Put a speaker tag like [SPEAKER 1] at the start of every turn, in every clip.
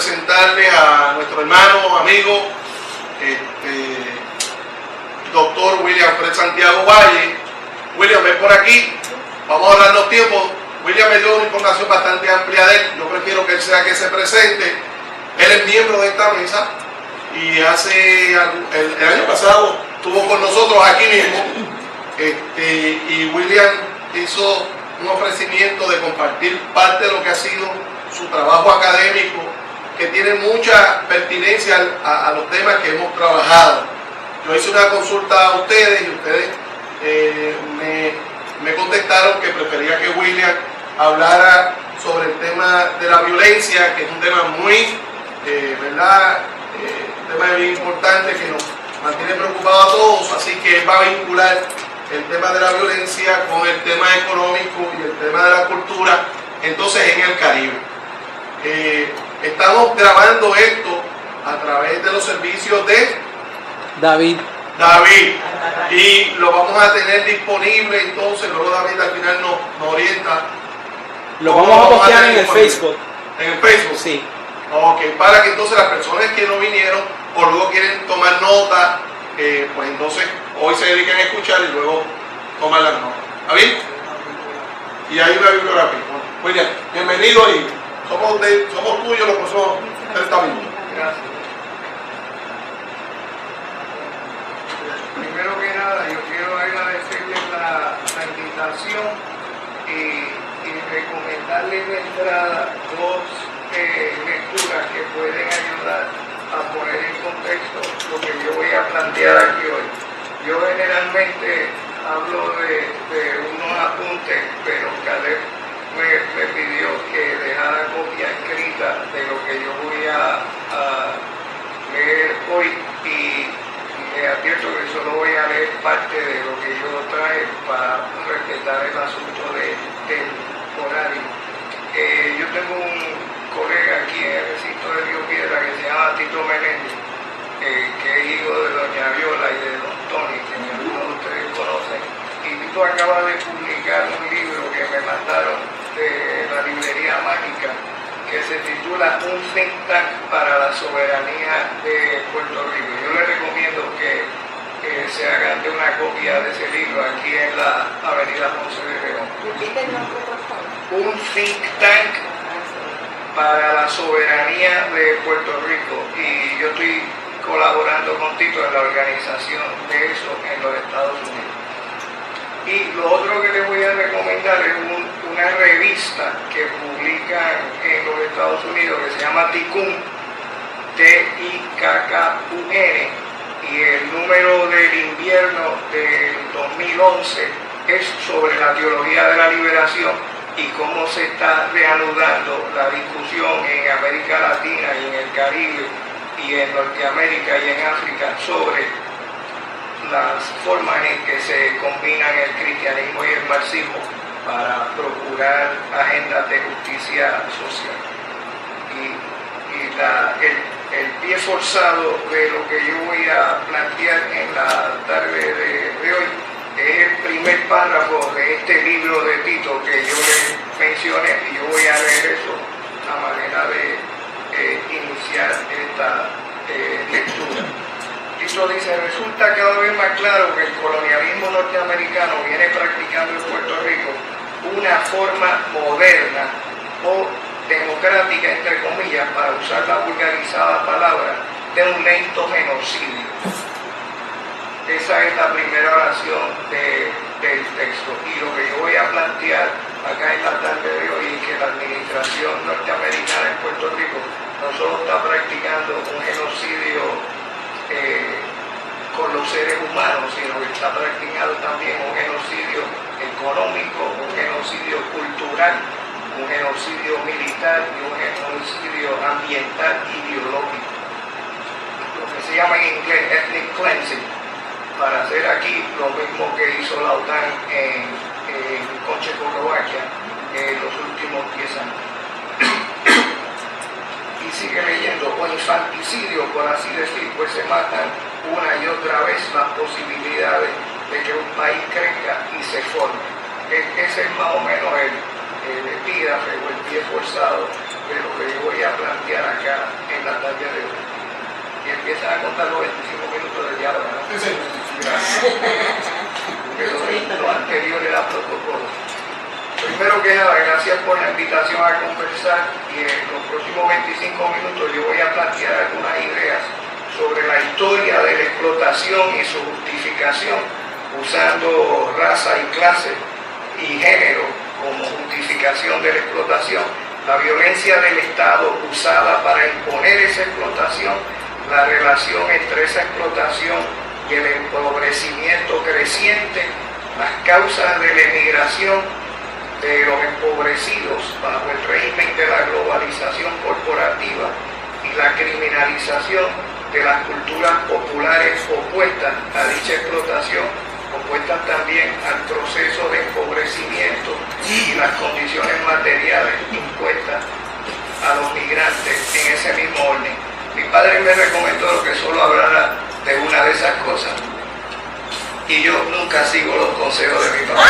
[SPEAKER 1] presentarles a nuestro hermano, amigo, doctor William Fred Santiago Valle. William, ven por aquí, vamos a darnos tiempo. William me dio una información bastante amplia de él, yo prefiero que él sea que se presente. Él es miembro de esta mesa y el año pasado estuvo con nosotros aquí mismo, y William hizo un ofrecimiento de compartir parte de lo que ha sido su trabajo académico, que tiene mucha pertinencia a los temas que hemos trabajado. Yo hice una consulta a ustedes y ustedes me contestaron que prefería que William hablara sobre el tema de la violencia, que es un tema muy, un tema bien importante que nos mantiene preocupados a todos, así que él va a vincular el tema de la violencia con el tema económico y el tema de la cultura, entonces en el Caribe. Estamos grabando esto a través de los servicios de David, y lo vamos a tener disponible, entonces luego David al final nos orienta.
[SPEAKER 2] Lo vamos a postear en el Facebook.
[SPEAKER 1] ¿En el Facebook?
[SPEAKER 2] Sí.
[SPEAKER 1] Ok, para que entonces las personas que no vinieron o luego quieren tomar nota, pues entonces hoy se dediquen a escuchar y luego tomar las notas. ¿Está bien? Y hay una bibliografía. William, bienvenido y somos tuyos los próximos 30 minutos.
[SPEAKER 3] Gracias. Primero que nada, yo quiero agradecerles la invitación y recomendarles de entrada dos lecturas que pueden ayudar a poner en contexto lo que yo voy a plantear aquí hoy. Yo generalmente hablo de unos apuntes, pero Caleb me pidió que dejara copia escrita de lo que yo voy a leer hoy, y me advierto que solo voy a leer parte de lo que yo traje para respetar el asunto del horario. Yo tengo un colega aquí en el recinto de Río Piedra que se llama Tito Menéndez, que es hijo de doña Viola y de don Tony, que algunos de ustedes conocen, y Tito acaba de publicar un libro que me mandaron de la librería mágica, que se titula Un think tank para la soberanía de Puerto Rico. Yo les recomiendo que se hagan de una copia de ese libro aquí en la avenida Ponce de León. Un think tank para la soberanía de Puerto Rico, y yo estoy colaborando con Tito en la organización de eso en los Estados Unidos. Y lo otro que les voy a recomendar es una revista que publican en los Estados Unidos que se llama Tikkun, T-I-K-K-U-N, y el número del invierno del 2011 es sobre la teología de la liberación y cómo se está reanudando la discusión en América Latina y en el Caribe y en Norteamérica y en África sobre las formas en que se combinan el cristianismo y el marxismo para procurar agendas de justicia social. El pie forzado de lo que yo voy a plantear en la tarde de hoy es el primer párrafo de este libro de Tito que yo les mencioné, y yo voy a leer eso a manera de iniciar esta lectura. Tito dice: resulta cada vez más claro que el colonialismo norteamericano viene practicando en Puerto Rico una forma moderna o democrática, entre comillas, para usar la vulgarizada palabra, de un lento genocidio. Esa es la primera oración del texto, y lo que yo voy a plantear acá en la tarde de hoy es que la administración norteamericana en Puerto Rico no solo está practicando un genocidio con los seres humanos, sino que está practicando también un genocidio económico, un genocidio cultural, un genocidio militar y un genocidio ambiental ideológico, lo que se llama en inglés ethnic cleansing, para hacer aquí lo mismo que hizo la OTAN con Checoslovaquia en los últimos 10 años. Y sigue leyendo: o infanticidio, por así decir, pues se matan una y otra vez las posibilidades de que un país crezca y se forme. Ese es más o menos el epígrafe o el pie forzado de lo que yo voy a plantear plantear acá en la tarde de hoy. Y empiezan a contar los 25 minutos de diálogo, ¿no?
[SPEAKER 1] Sí, sí.
[SPEAKER 3] Gracias. Pero lo anterior era protocolo. Primero que nada, gracias por la invitación a conversar y en los próximos 25 minutos yo voy a plantear algunas ideas sobre la historia de la explotación y su justificación usando raza y clase y género como justificación de la explotación, la violencia del Estado usada para imponer esa explotación, la relación entre esa explotación y el empobrecimiento creciente, las causas de la emigración de los empobrecidos bajo el régimen de la globalización corporativa y la criminalización de las culturas populares opuestas a dicha explotación, opuestas también al proceso de empobrecimiento y las condiciones materiales impuestas a los migrantes en ese mismo orden. Mi padre me recomendó que solo hablara de una de esas cosas y yo nunca sigo los consejos de mi papá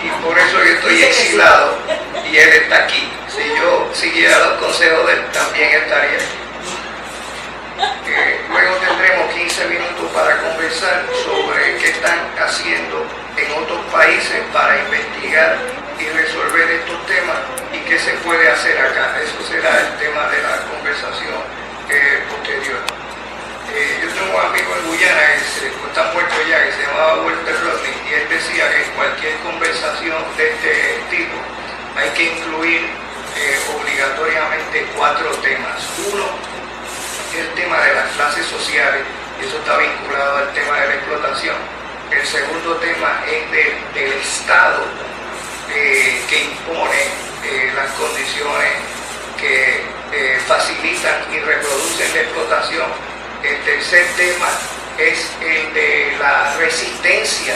[SPEAKER 3] y por eso yo estoy exilado y él está aquí. Si yo siguiera los consejos de él, también estaría aquí. Luego tendremos 15 minutos para conversar sobre qué están haciendo en otros países para investigar y resolver estos temas y qué se puede hacer acá. Eso será el tema de la conversación posterior. Yo tengo un amigo en Guyana que está muerto ya, que se llamaba Walter Rodney, y él decía que en cualquier conversación de este tipo hay que incluir obligatoriamente 4 temas. Uno, el tema de las clases sociales, y eso está vinculado al tema de la explotación. El segundo tema es del Estado que impone las condiciones que facilitan y reproducen la explotación. El tercer tema es el de la resistencia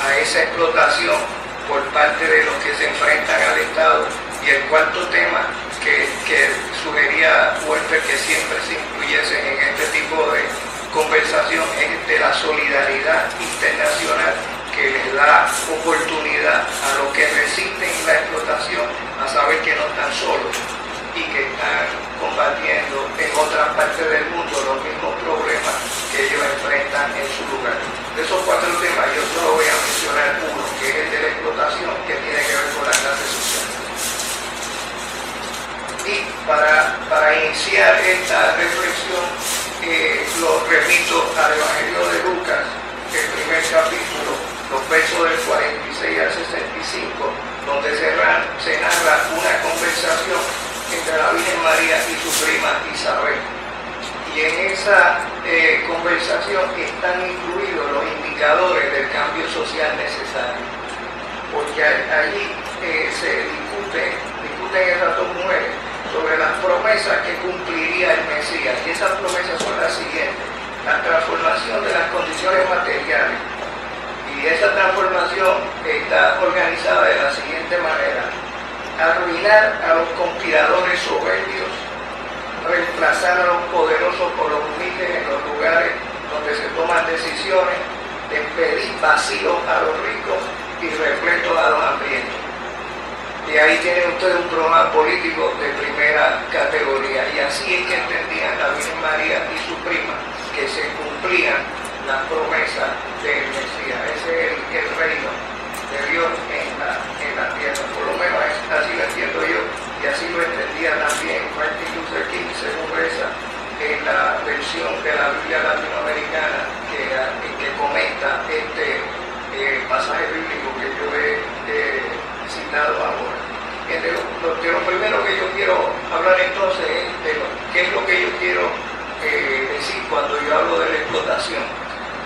[SPEAKER 3] a esa explotación por parte de los que se enfrentan al Estado. Y el cuarto tema que sugería Walter que siempre se incluyese en este tipo de conversación es de la solidaridad internacional que les da oportunidad a los que resisten la explotación a saber que no están solos y que están combatiendo en otras partes del mundo los mismos problemas que ellos enfrentan en su lugar. De esos 4 temas yo solo voy a mencionar uno, que es el de la explotación, que tiene que ver con la clase social. Y para iniciar esta reflexión, lo remito al Evangelio de Lucas, el primer capítulo, los versos del 46 al 65, donde se narra una conversación entre la Virgen María y su prima Isabel. Y en esa conversación están incluidos los indicadores del cambio social necesario, porque allí se discuten esas 2 mujeres sobre las promesas que cumpliría el Mesías, y esas promesas son las siguientes: la transformación de las condiciones materiales, y esa transformación está organizada de la siguiente manera: arruinar a los conspiradores soberbios, reemplazar a los poderosos por los humildes en los lugares donde se toman decisiones, despedir vacíos a los ricos y repletos a los hambrientos. Y ahí tienen ustedes un programa político de primera categoría. Y así es que entendían la Virgen María y su prima que se cumplían las promesas del Mesías. Ese es el reino de Dios en la tierra. Por lo menos así lo entiendo yo, y así lo entendía también Martin Luther King, según reza en la versión de la Biblia latinoamericana que comenta este pasaje bíblico que yo he citado ahora. Lo primero que yo quiero hablar entonces es de qué es lo que yo quiero decir cuando yo hablo de la explotación,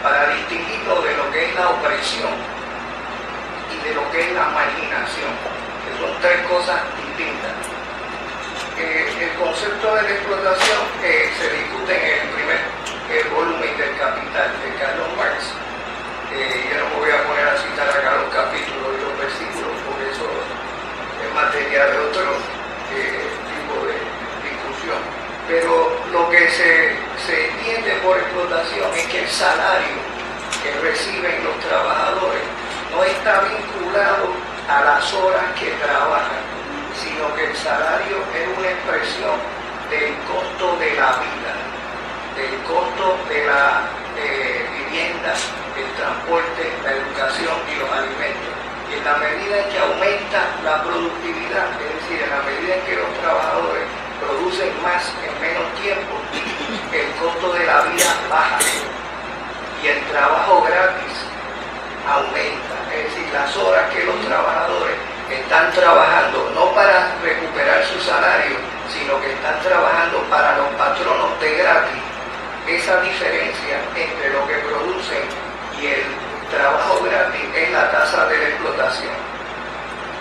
[SPEAKER 3] para distinguirlo de lo que es la opresión y de lo que es la marginación, que son 3 cosas distintas. El concepto de la explotación se discute en el primer volumen del Capital de Carlos Marx. Yo no me voy a poner a citar acá los capítulos y los versículos, porque eso es materia de otro tipo de discusión. Pero lo que se entiende por explotación es que el salario que reciben los trabajadores no está vinculado a las horas que trabajan, sino que el salario es una expresión la vida, del costo de la vivienda, el transporte, la educación y los alimentos. Y en la medida en que aumenta la productividad, es decir, en la medida en que los trabajadores producen más en menos tiempo, el costo de la vida baja y el trabajo gratis aumenta. Es decir, las horas que los trabajadores están trabajando no para recuperar su salario, sino que están trabajando para los patronos de gratis. Esa diferencia entre lo que producen y el trabajo gratis es la tasa de la explotación.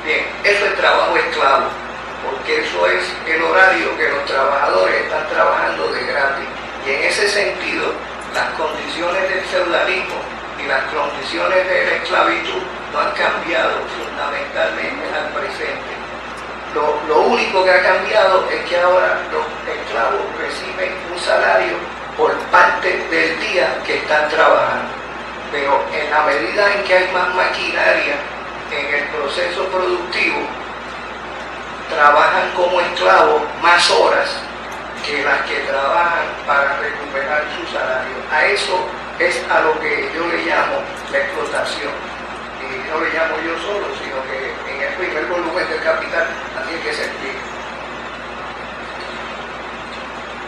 [SPEAKER 3] Bien, eso es trabajo esclavo, porque eso es el horario que los trabajadores están trabajando de gratis. Y en ese sentido, las condiciones del feudalismo y las condiciones de la esclavitud no han cambiado fundamentalmente al presente. Lo único que ha cambiado es que ahora los esclavos reciben un salario por parte del día que están trabajando. Pero en la medida en que hay más maquinaria en el proceso productivo, trabajan como esclavos más horas que las que trabajan para recuperar su salario. A eso es a lo que yo le llamo la explotación. Y no le llamo yo solo, sino que en el primer volumen del Capital así es que se explica.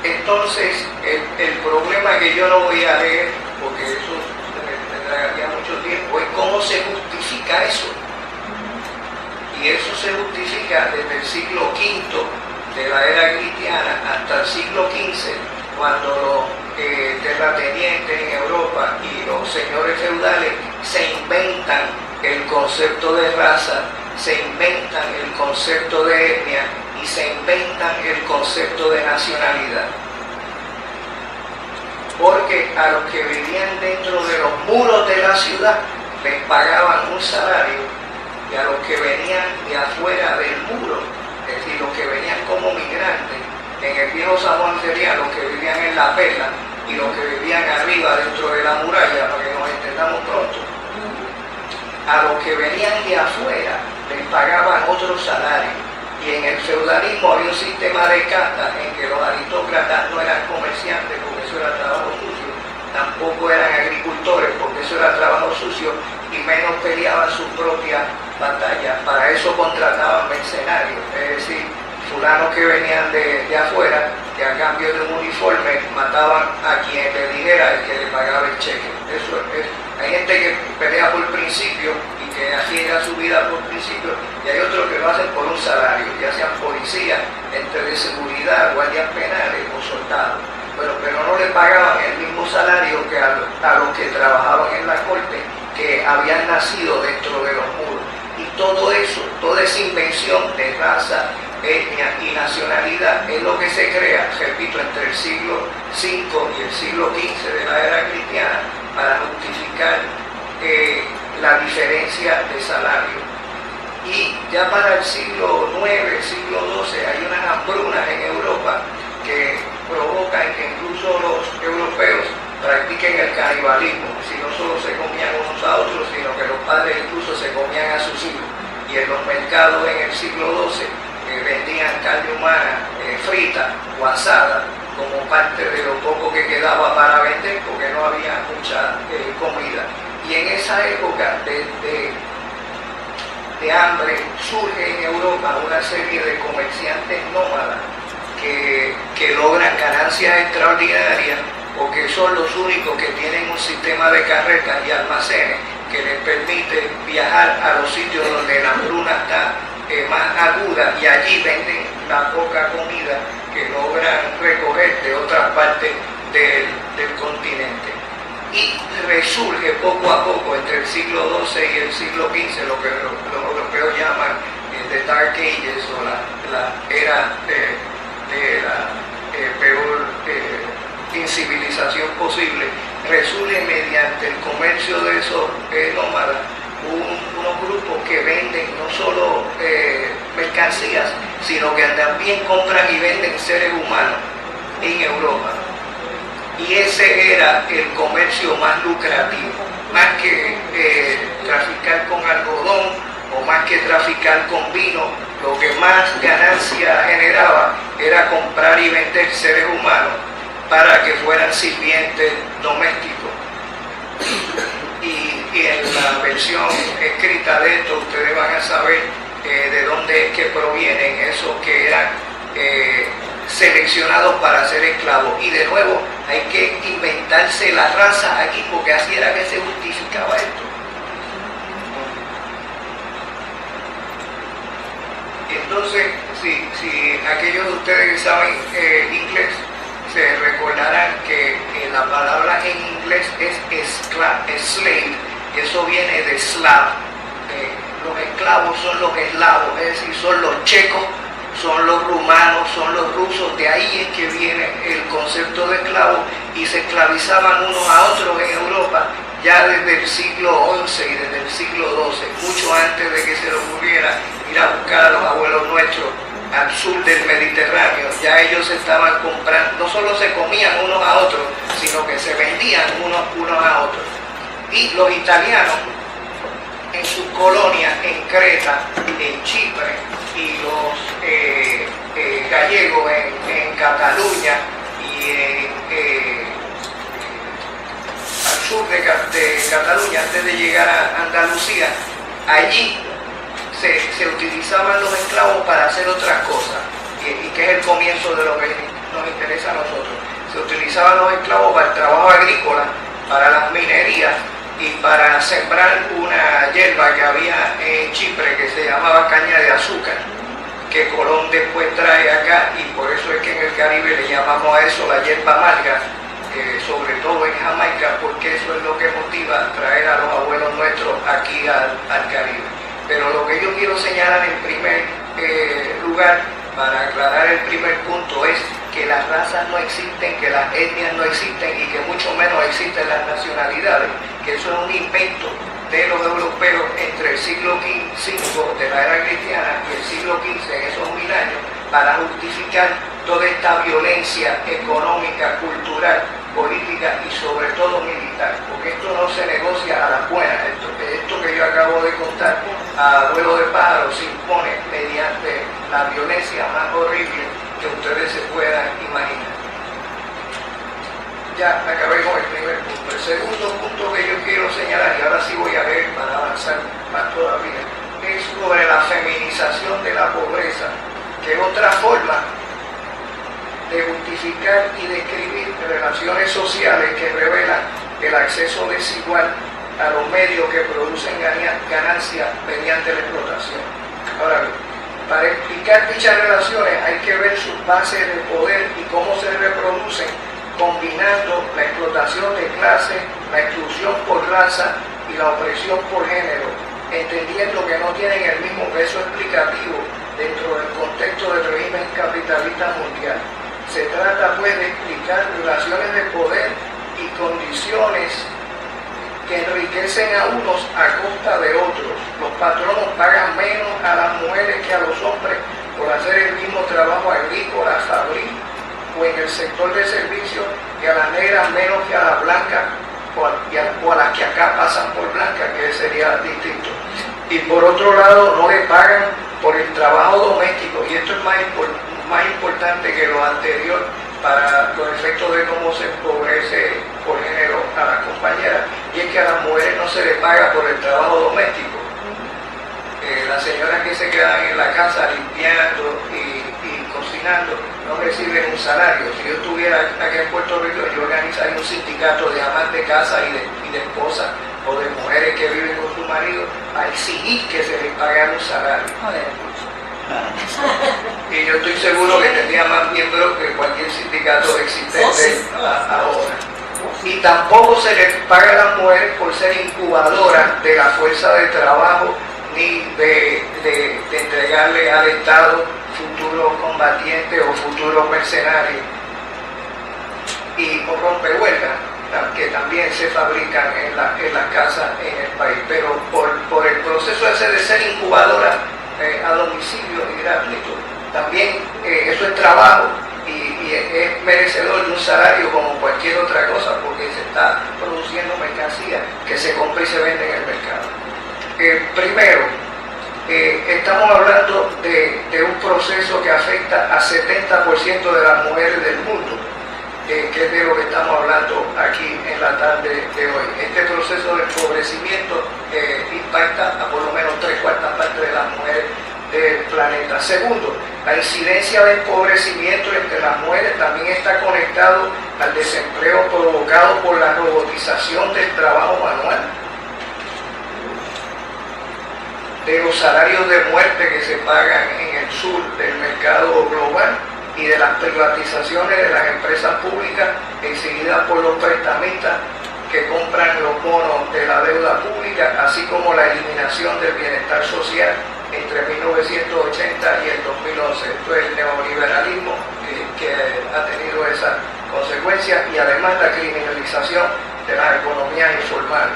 [SPEAKER 3] Entonces, el problema que yo no voy a leer, porque eso me tragaría mucho tiempo, es cómo se justifica eso. Y eso se justifica desde el siglo V de la era cristiana hasta el siglo XV, cuando los terratenientes en Europa y los señores feudales se inventan el concepto de raza, se inventan el concepto de etnia y se inventan el concepto de nacionalidad. Porque a los que vivían dentro de los muros de la ciudad les pagaban un salario, y a los que venían de afuera del muro, es decir, los que venían como migrantes, en el viejo San Juan serían los que vivían en la perla y los que vivían arriba dentro de la muralla, para que nos entendamos pronto. A los que venían de afuera les pagaban otro salario. Y en el feudalismo había un sistema de castas en que los aristócratas no eran comerciantes porque eso era trabajo sucio, tampoco eran agricultores porque eso era trabajo sucio, y menos peleaban sus propias batallas. Para eso contrataban mercenarios, es decir, fulanos que venían de afuera, que a cambio de un uniforme mataban a quien le dijera el que le pagaba el cheque. Eso es. Hay gente que pelea por principio y que arriesga su vida por principio, y hay otros que lo hacen por un salario, ya sean policías, entes de seguridad, guardias penales o soldados. Pero no le pagaban el mismo salario que a los que trabajaban en la corte, que habían nacido dentro de los muros. Y todo eso, toda esa invención de raza, etnia y nacionalidad es lo que se crea, repito, entre el siglo V y el siglo XV de la era cristiana para justificar la diferencia de salario. Y ya para el siglo IX, siglo XII, hay unas hambrunas en Europa que provocan que incluso los europeos practiquen el canibalismo. Si no solo se comían unos a otros, sino que los padres incluso se comían a sus hijos. Y en los mercados en el siglo XII vendían carne humana frita o asada como parte de lo poco que quedaba para vender, porque no había mucha comida. Y en esa época de hambre surge en Europa una serie de comerciantes nómadas que logran ganancias extraordinarias, porque son los únicos que tienen un sistema de carretas y almacenes que les permite viajar a los sitios donde la hambruna está más aguda, y allí venden la poca comida que logran recoger de otras partes del continente. Y resurge poco a poco entre el siglo XII y el siglo XV lo que los europeos llaman the Dark Ages, o la era de la peor incivilización posible. Resurge mediante el comercio de esos nómadas unos grupos que venden no solo mercancías, sino que también compran y venden seres humanos en Europa. Y ese era el comercio más lucrativo, más que traficar con algodón o más que traficar con vino. Lo que más ganancia generaba era comprar y vender seres humanos para que fueran sirvientes domésticos. Y en la versión escrita de esto ustedes van a saber de dónde es que provienen esos que eran seleccionados para ser esclavos. Y de nuevo hay que inventarse la raza aquí, porque así era que se justificaba esto. Entonces, si aquellos de ustedes que saben inglés se recordarán que la palabra en inglés es slave, y eso viene de slav. Los esclavos son los eslavos, es decir, son los checos, son los rumanos, son los rusos. De ahí es que viene el concepto de esclavo, y se esclavizaban unos a otros en Europa ya desde el siglo XI y desde el siglo XII, mucho antes de que se le ocurriera ir a buscar a los abuelos nuestros al sur del Mediterráneo. Ya ellos estaban comprando, no solo se comían unos a otros, sino que se vendían unos a otros. Y los italianos en sus colonias en Creta, en Chipre, y los gallegos en Cataluña y al sur de Cataluña, antes de llegar a Andalucía, allí se utilizaban los esclavos para hacer otras cosas, y que es el comienzo de lo que nos interesa a nosotros. Se utilizaban los esclavos para el trabajo agrícola, para las minerías y para sembrar una hierba que había en Chipre que se llamaba caña de azúcar, que Colón después trae acá, y por eso es que en el Caribe le llamamos a eso la hierba amarga, sobre todo en Jamaica, porque eso es lo que motiva traer a los abuelos nuestros aquí al Caribe. Pero lo que yo quiero señalar en primer lugar, para aclarar el primer punto, es que las razas no existen, que las etnias no existen, y que mucho menos existen las nacionalidades, que eso es un invento de los europeos entre el siglo V de la era cristiana y el siglo XV, en esos 1000 años, para justificar toda esta violencia económica, cultural, política y sobre todo militar, porque esto no se negocia a las buenas. Esto que yo acabo de contar a vuelo de pájaro se impone mediante la violencia más horrible que ustedes se puedan imaginar. Ya acabé con el primer punto. El segundo punto que yo quiero señalar, y ahora sí voy a ver para avanzar más todavía, es sobre la feminización de la pobreza, que es otra forma de justificar y describir relaciones sociales que revelan el acceso desigual a los medios que producen ganancias mediante la explotación. Ahora bien, para explicar dichas relaciones hay que ver sus bases de poder y cómo se reproducen, combinando la explotación de clase, la exclusión por raza y la opresión por género, entendiendo que no tienen el mismo peso explicativo dentro del contexto del régimen capitalista mundial. Se trata pues de explicar relaciones de poder y condiciones que enriquecen a unos a costa de otros. Los patronos pagan menos a las mujeres que a los hombres por hacer el mismo trabajo agrícola, fabril o en el sector de servicios, y a las negras menos que a las blancas o a las que acá pasan por blancas, que sería distinto. Y por otro lado no le pagan por el trabajo doméstico, y esto es más importante que lo anterior para los efectos de cómo se empobrece por género a las compañeras, y es que a las mujeres no se les paga por el trabajo doméstico. Las señoras que se quedan en la casa limpiando y cocinando no reciben un salario. Si yo estuviera aquí en Puerto Rico, yo organizaría un sindicato de amas de casa y de esposas o de mujeres que viven con su marido a exigir que se les pague un salario. Y yo estoy seguro que tendría más miembros que cualquier sindicato existente ahora. Y tampoco se les paga a las mujeres por ser incubadoras de la fuerza de trabajo, ni de entregarle al Estado futuros combatientes o futuros mercenarios. Y o rompehuelgas, que también se fabrican en las casas en el país. Pero por el proceso ese de ser incubadora a domicilio y gratuito, también eso es trabajo y es merecedor de un salario como cualquier otra cosa, porque se está produciendo mercancía que se compra y se vende en el mercado. Primero, Estamos hablando de un proceso que afecta a 70% de las mujeres del mundo, que es de lo que estamos hablando aquí en la tarde de hoy. Este proceso de empobrecimiento impacta a por lo menos 3/4 partes de las mujeres del planeta. Segundo, la incidencia de empobrecimiento entre las mujeres también está conectado al desempleo provocado por la robotización del trabajo manual, de los salarios de muerte que se pagan en el sur del mercado global y de las privatizaciones de las empresas públicas exhibidas por los prestamistas que compran los bonos de la deuda pública, así como la eliminación del bienestar social entre 1980 y el 2011. Esto es el neoliberalismo que ha tenido esa consecuencia, y además la criminalización de las economías informales.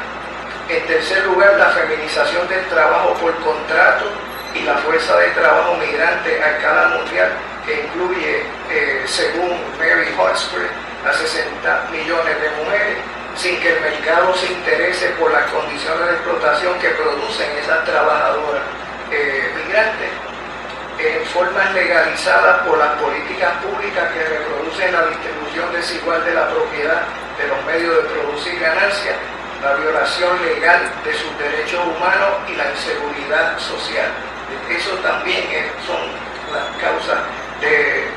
[SPEAKER 3] En tercer lugar, la feminización del trabajo por contrato y la fuerza de trabajo migrante a escala mundial, que incluye, según Mary Hotspur, a 60 millones de mujeres, sin que el mercado se interese por las condiciones de explotación que producen esas trabajadoras migrantes, en formas legalizadas por las políticas públicas que reproducen la distribución desigual de la propiedad de los medios de producir ganancias, la violación legal de sus derechos humanos y la inseguridad social. Eso también son las causas de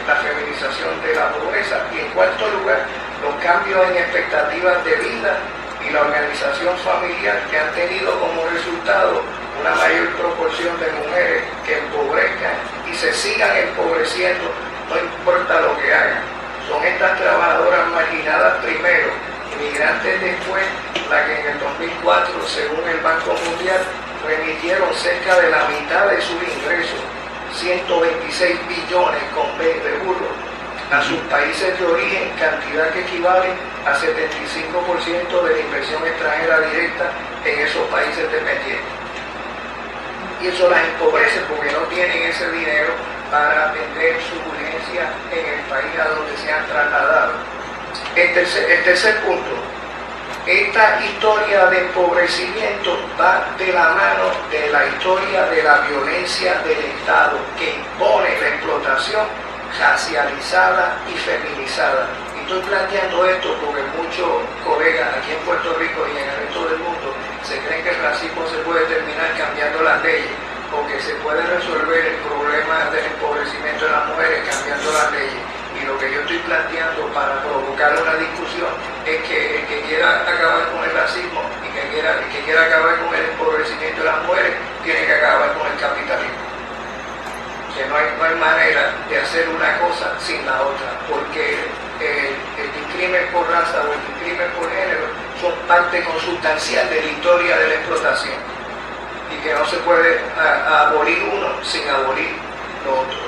[SPEAKER 3] la feminización de la pobreza. Y en cuarto lugar, los cambios en expectativas de vida y la organización familiar, que han tenido como resultado una mayor proporción de mujeres que empobrezcan y se sigan empobreciendo, no importa lo que hagan. Son estas trabajadoras marginadas primero, inmigrantes después, las que en el 2004, según el Banco Mundial, remitieron cerca de la mitad de sus ingresos, 126 billones con B de burro, a sus países de origen, cantidad que equivale a 75% de la inversión extranjera directa en esos países dependientes. Y eso las empobrece porque no tienen ese dinero para atender sus urgencias en el país a donde se han trasladado. El tercer punto, esta historia de empobrecimiento va de la mano de la historia de la violencia del Estado, que impone la explotación racializada y feminizada. Y estoy planteando esto porque muchos colegas aquí en Puerto Rico y en el resto del mundo se creen que el racismo se puede terminar cambiando las leyes, o que se puede resolver el problema del empobrecimiento de las mujeres cambiando las leyes. Y lo que yo estoy planteando para provocar una discusión es que el que quiera acabar con el racismo y el que quiera acabar con el empobrecimiento de las mujeres tiene que acabar con el capitalismo. Que no hay manera de hacer una cosa sin la otra, porque el discrimen por raza o el discrimen por género son parte consustancial de la historia de la explotación, y que no se puede abolir uno sin abolir lo otro.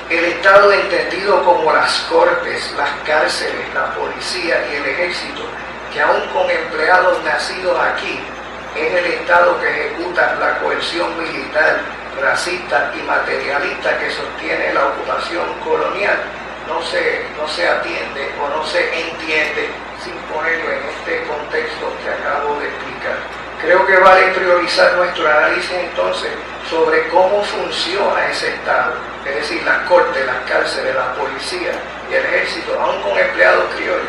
[SPEAKER 3] El Estado, entendido como las cortes, las cárceles, la policía y el ejército, que aún con empleados nacidos aquí, es el Estado que ejecuta la coerción militar, racista y materialista que sostiene la ocupación colonial, no se atiende o no se entiende sin ponerlo en este contexto que acabo de explicar. Creo que vale priorizar nuestro análisis entonces sobre cómo funciona ese Estado, es decir, las cortes, las cárceles, la policía y el ejército, aún con empleados criollos,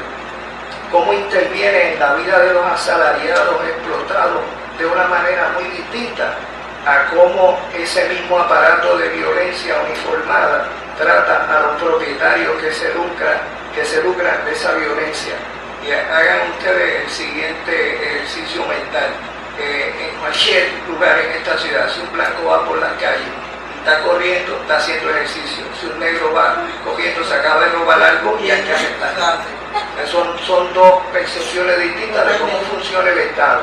[SPEAKER 3] cómo interviene en la vida de los asalariados explotados de una manera muy distinta a cómo ese mismo aparato de violencia uniformada trata a los propietarios que se lucran de esa violencia. Y hagan ustedes el siguiente ejercicio mental. En cualquier lugar en esta ciudad, si un blanco va por las calles, está corriendo, está haciendo ejercicio. Si un negro va cogiendo, se acaba de robar algo y hay que arrestar. Son dos percepciones distintas de cómo funciona el Estado.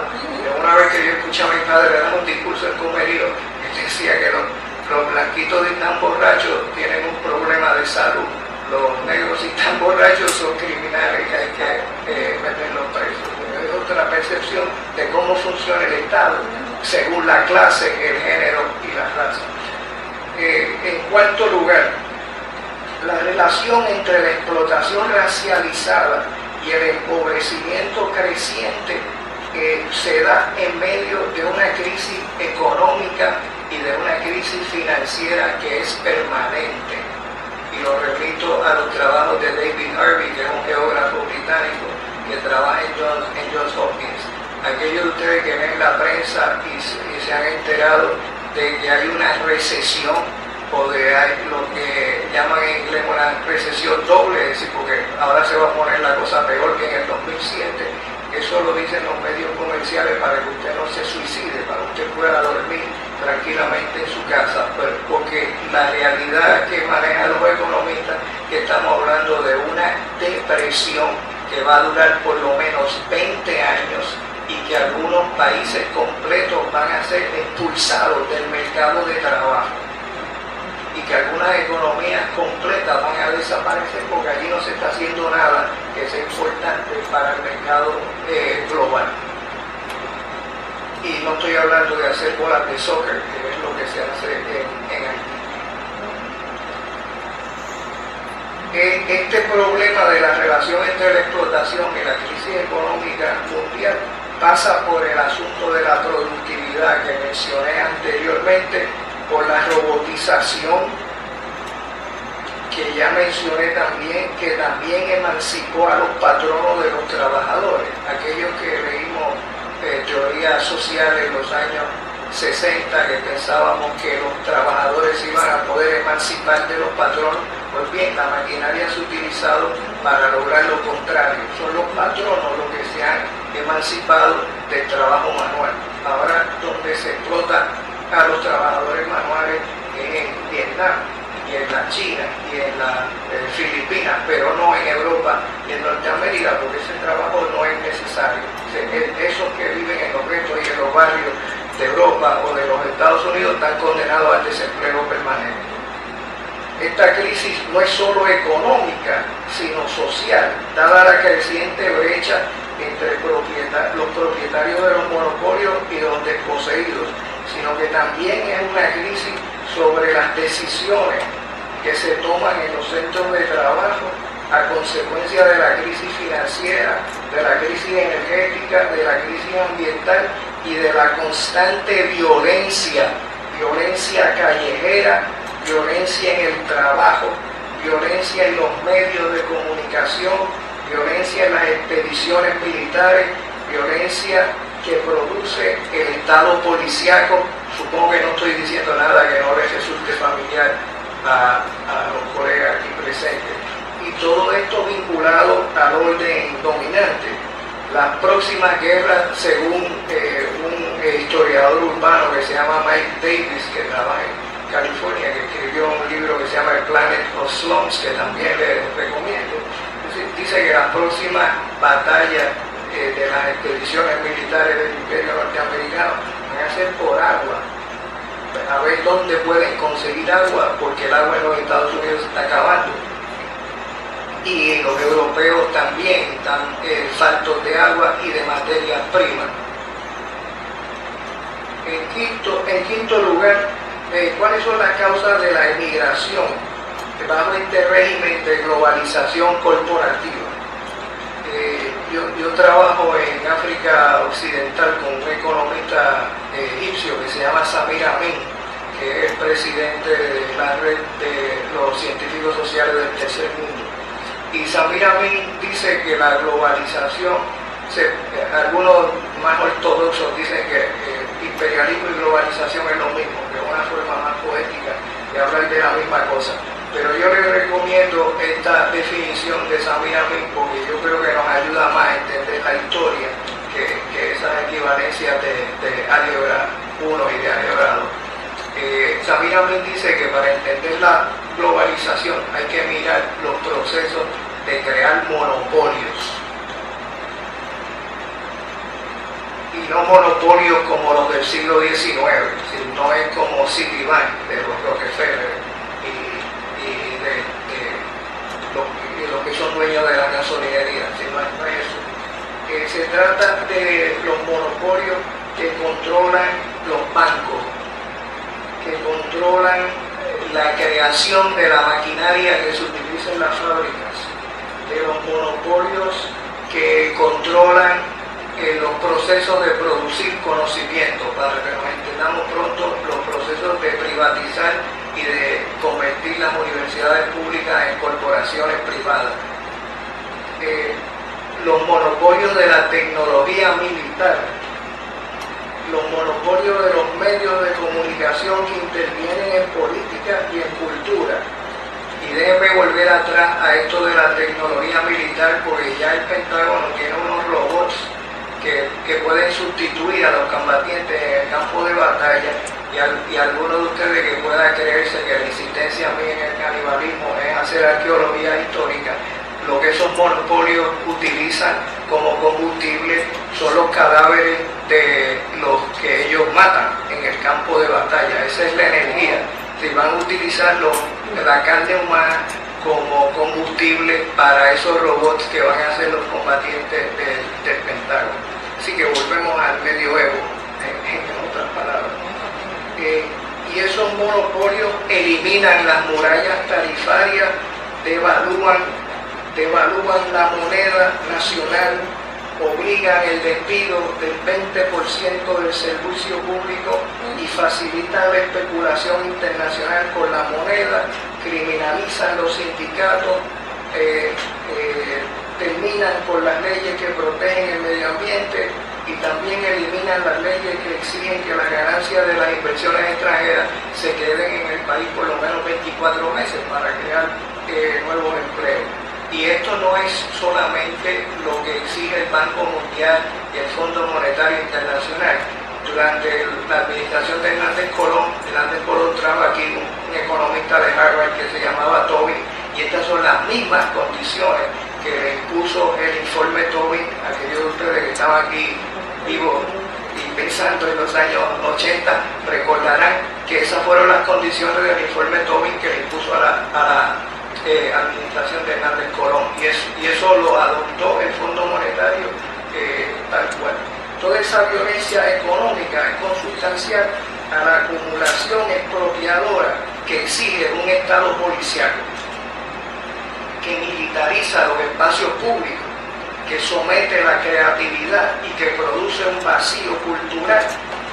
[SPEAKER 3] Una vez que yo escuché a mi padre dar un discurso en Comerío, él decía que los blanquitos si están borrachos tienen un problema de salud, los negros si están borrachos son criminales y hay que meterlos presos. Es otra percepción de cómo funciona el Estado según la clase, el género y la raza. En cuarto lugar, la relación entre la explotación racializada y el empobrecimiento creciente se da en medio de una crisis económica y de una crisis financiera que es permanente. Y lo repito a los trabajos de David Harvey, que es un geógrafo británico que trabaja en Johns Hopkins. Aquellos de ustedes que ven la prensa y se han enterado de que hay una recesión o de lo que llaman en inglés una recesión doble, es decir, porque ahora se va a poner la cosa peor que en el 2007. Eso lo dicen los medios comerciales para que usted no se suicide, para que usted pueda dormir tranquilamente en su casa, porque la realidad que manejan los economistas que estamos hablando de una depresión que va a durar por lo menos 20 años y que algunos países completos van a ser expulsados del mercado de trabajo y que algunas economías completas van a desaparecer porque allí no se está haciendo nada que sea importante para el mercado global. Y no estoy hablando de hacer bolas de soccer, que es lo que se hace en Haití. Este problema de la relación entre la explotación y la crisis económica mundial pasa por el asunto de la productividad que mencioné anteriormente, por la robotización que ya mencioné también, que también emancipó a los patronos de los trabajadores. Aquellos que leímos teorías sociales en los años 60, que pensábamos que los trabajadores iban a poder emancipar de los patronos, pues bien, la maquinaria se ha utilizado para lograr lo contrario. Son los patronos los que se han emancipado del trabajo manual. Ahora, donde se explota a los trabajadores manuales en Vietnam y en la China y en las Filipinas, pero no en Europa y en Norteamérica, porque ese trabajo no es necesario. Esos que viven en los guetos y en los barrios de Europa o de los Estados Unidos están condenados al desempleo permanente. Esta crisis no es solo económica, sino social, dada la creciente brecha entre los propietarios de los monopolios y los desposeídos, sino que también es una crisis sobre las decisiones que se toman en los centros de trabajo a consecuencia de la crisis financiera, de la crisis energética, de la crisis ambiental y de la constante violencia callejera, violencia en el trabajo, violencia en los medios de comunicación, violencia en las expediciones militares, violencia que produce el Estado policíaco. Supongo que no estoy diciendo nada que no les resulte familiar a los colegas aquí presentes. Y todo esto vinculado al orden dominante. Las próximas guerras, según un historiador urbano que se llama Mike Davis, que trabaja en California, que escribió un libro que se llama El Planet of Slums, que también les recomiendo, dice que las próximas batallas de las expediciones militares del Imperio Norteamericano van a ser por agua, a ver dónde pueden conseguir agua, porque el agua en los Estados Unidos se está acabando y los europeos también están faltos de agua y de materias primas. En quinto lugar, ¿cuáles son las causas de la emigración bajo este régimen de globalización corporativa? Yo trabajo en África Occidental con un economista egipcio que se llama Samir Amin, que es el presidente de la red de los científicos sociales del tercer mundo. Y Samir Amin dice que la globalización, algunos más ortodoxos dicen que imperialismo y globalización es lo mismo, que es una forma más poética de hablar de la misma cosa. Pero yo les recomiendo esta definición de Samir Amin porque yo creo que nos ayuda más a entender la historia que esas equivalencias de álgebra 1 y de álgebra 2. Samir Amin dice que para entender la globalización hay que mirar los procesos de crear monopolios. Y no monopolios como los del siglo XIX, sino es como Citibank de los Rockefeller y de los que son dueños de la gasolinería, no es eso. Se trata de los monopolios que controlan los bancos, que controlan la creación de la maquinaria que se utiliza en las fábricas, de los monopolios que controlan los procesos de producir conocimiento, para que nos entendamos pronto, los procesos de privatizar y de convertir las universidades públicas en corporaciones privadas. Los monopolios de la tecnología militar, los monopolios de los medios de comunicación que intervienen en política y en cultura. Y déjenme volver atrás a esto de la tecnología militar, porque ya el Pentágono tiene unos robots que pueden sustituir a los combatientes en el campo de batalla, y algunos de ustedes que pueda creerse que la insistencia mía en el canibalismo es hacer arqueología histórica. Lo que esos monopolios utilizan como combustible son los cadáveres de los que ellos matan en el campo de batalla. Esa es la energía. Si van a utilizar la carne humana como combustible para esos robots que van a ser los combatientes del Pentágono. Así que volvemos al medioevo, en otras palabras. Y esos monopolios eliminan las murallas tarifarias, devalúan la moneda nacional, obligan el despido del 20% del servicio público y facilitan la especulación internacional con la moneda, criminalizan los sindicatos, terminan con las leyes que protegen el medio ambiente y también eliminan las leyes que exigen que las ganancias de las inversiones extranjeras se queden en el país por lo menos 24 meses para crear nuevos empleos. Y esto no es solamente lo que exige el Banco Mundial y el Fondo Monetario Internacional. Durante la administración de Hernández Colón trajo aquí un economista de Harvard que se llamaba Tobin, y estas son las mismas condiciones que le impuso el informe Tobin. Aquellos de ustedes que estaban aquí vivos y pensando en los años 80 recordarán que esas fueron las condiciones del informe Tobin que le impuso a la administración de Hernández Colón, y eso lo adoptó el Fondo Monetario tal cual. Toda esa violencia económica es consustancial a la acumulación expropiadora que exige un Estado policial, que militariza los espacios públicos, que somete la creatividad y que produce un vacío cultural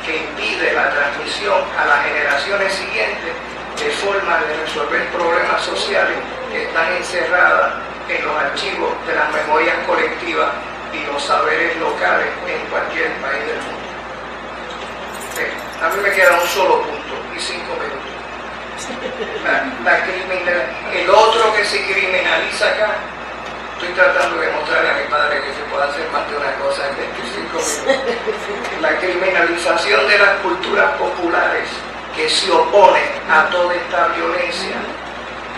[SPEAKER 3] que impide la transmisión a las generaciones siguientes de forma de resolver problemas sociales que están encerradas en los archivos de las memorias colectivas y los saberes locales en cualquier país del mundo. A mí me queda un solo punto y 5 minutos. El otro que se criminaliza acá, estoy tratando de mostrarle a mi padre que se puede hacer más de una cosa en 25 minutos. La criminalización de las culturas populares que se oponen a toda esta violencia,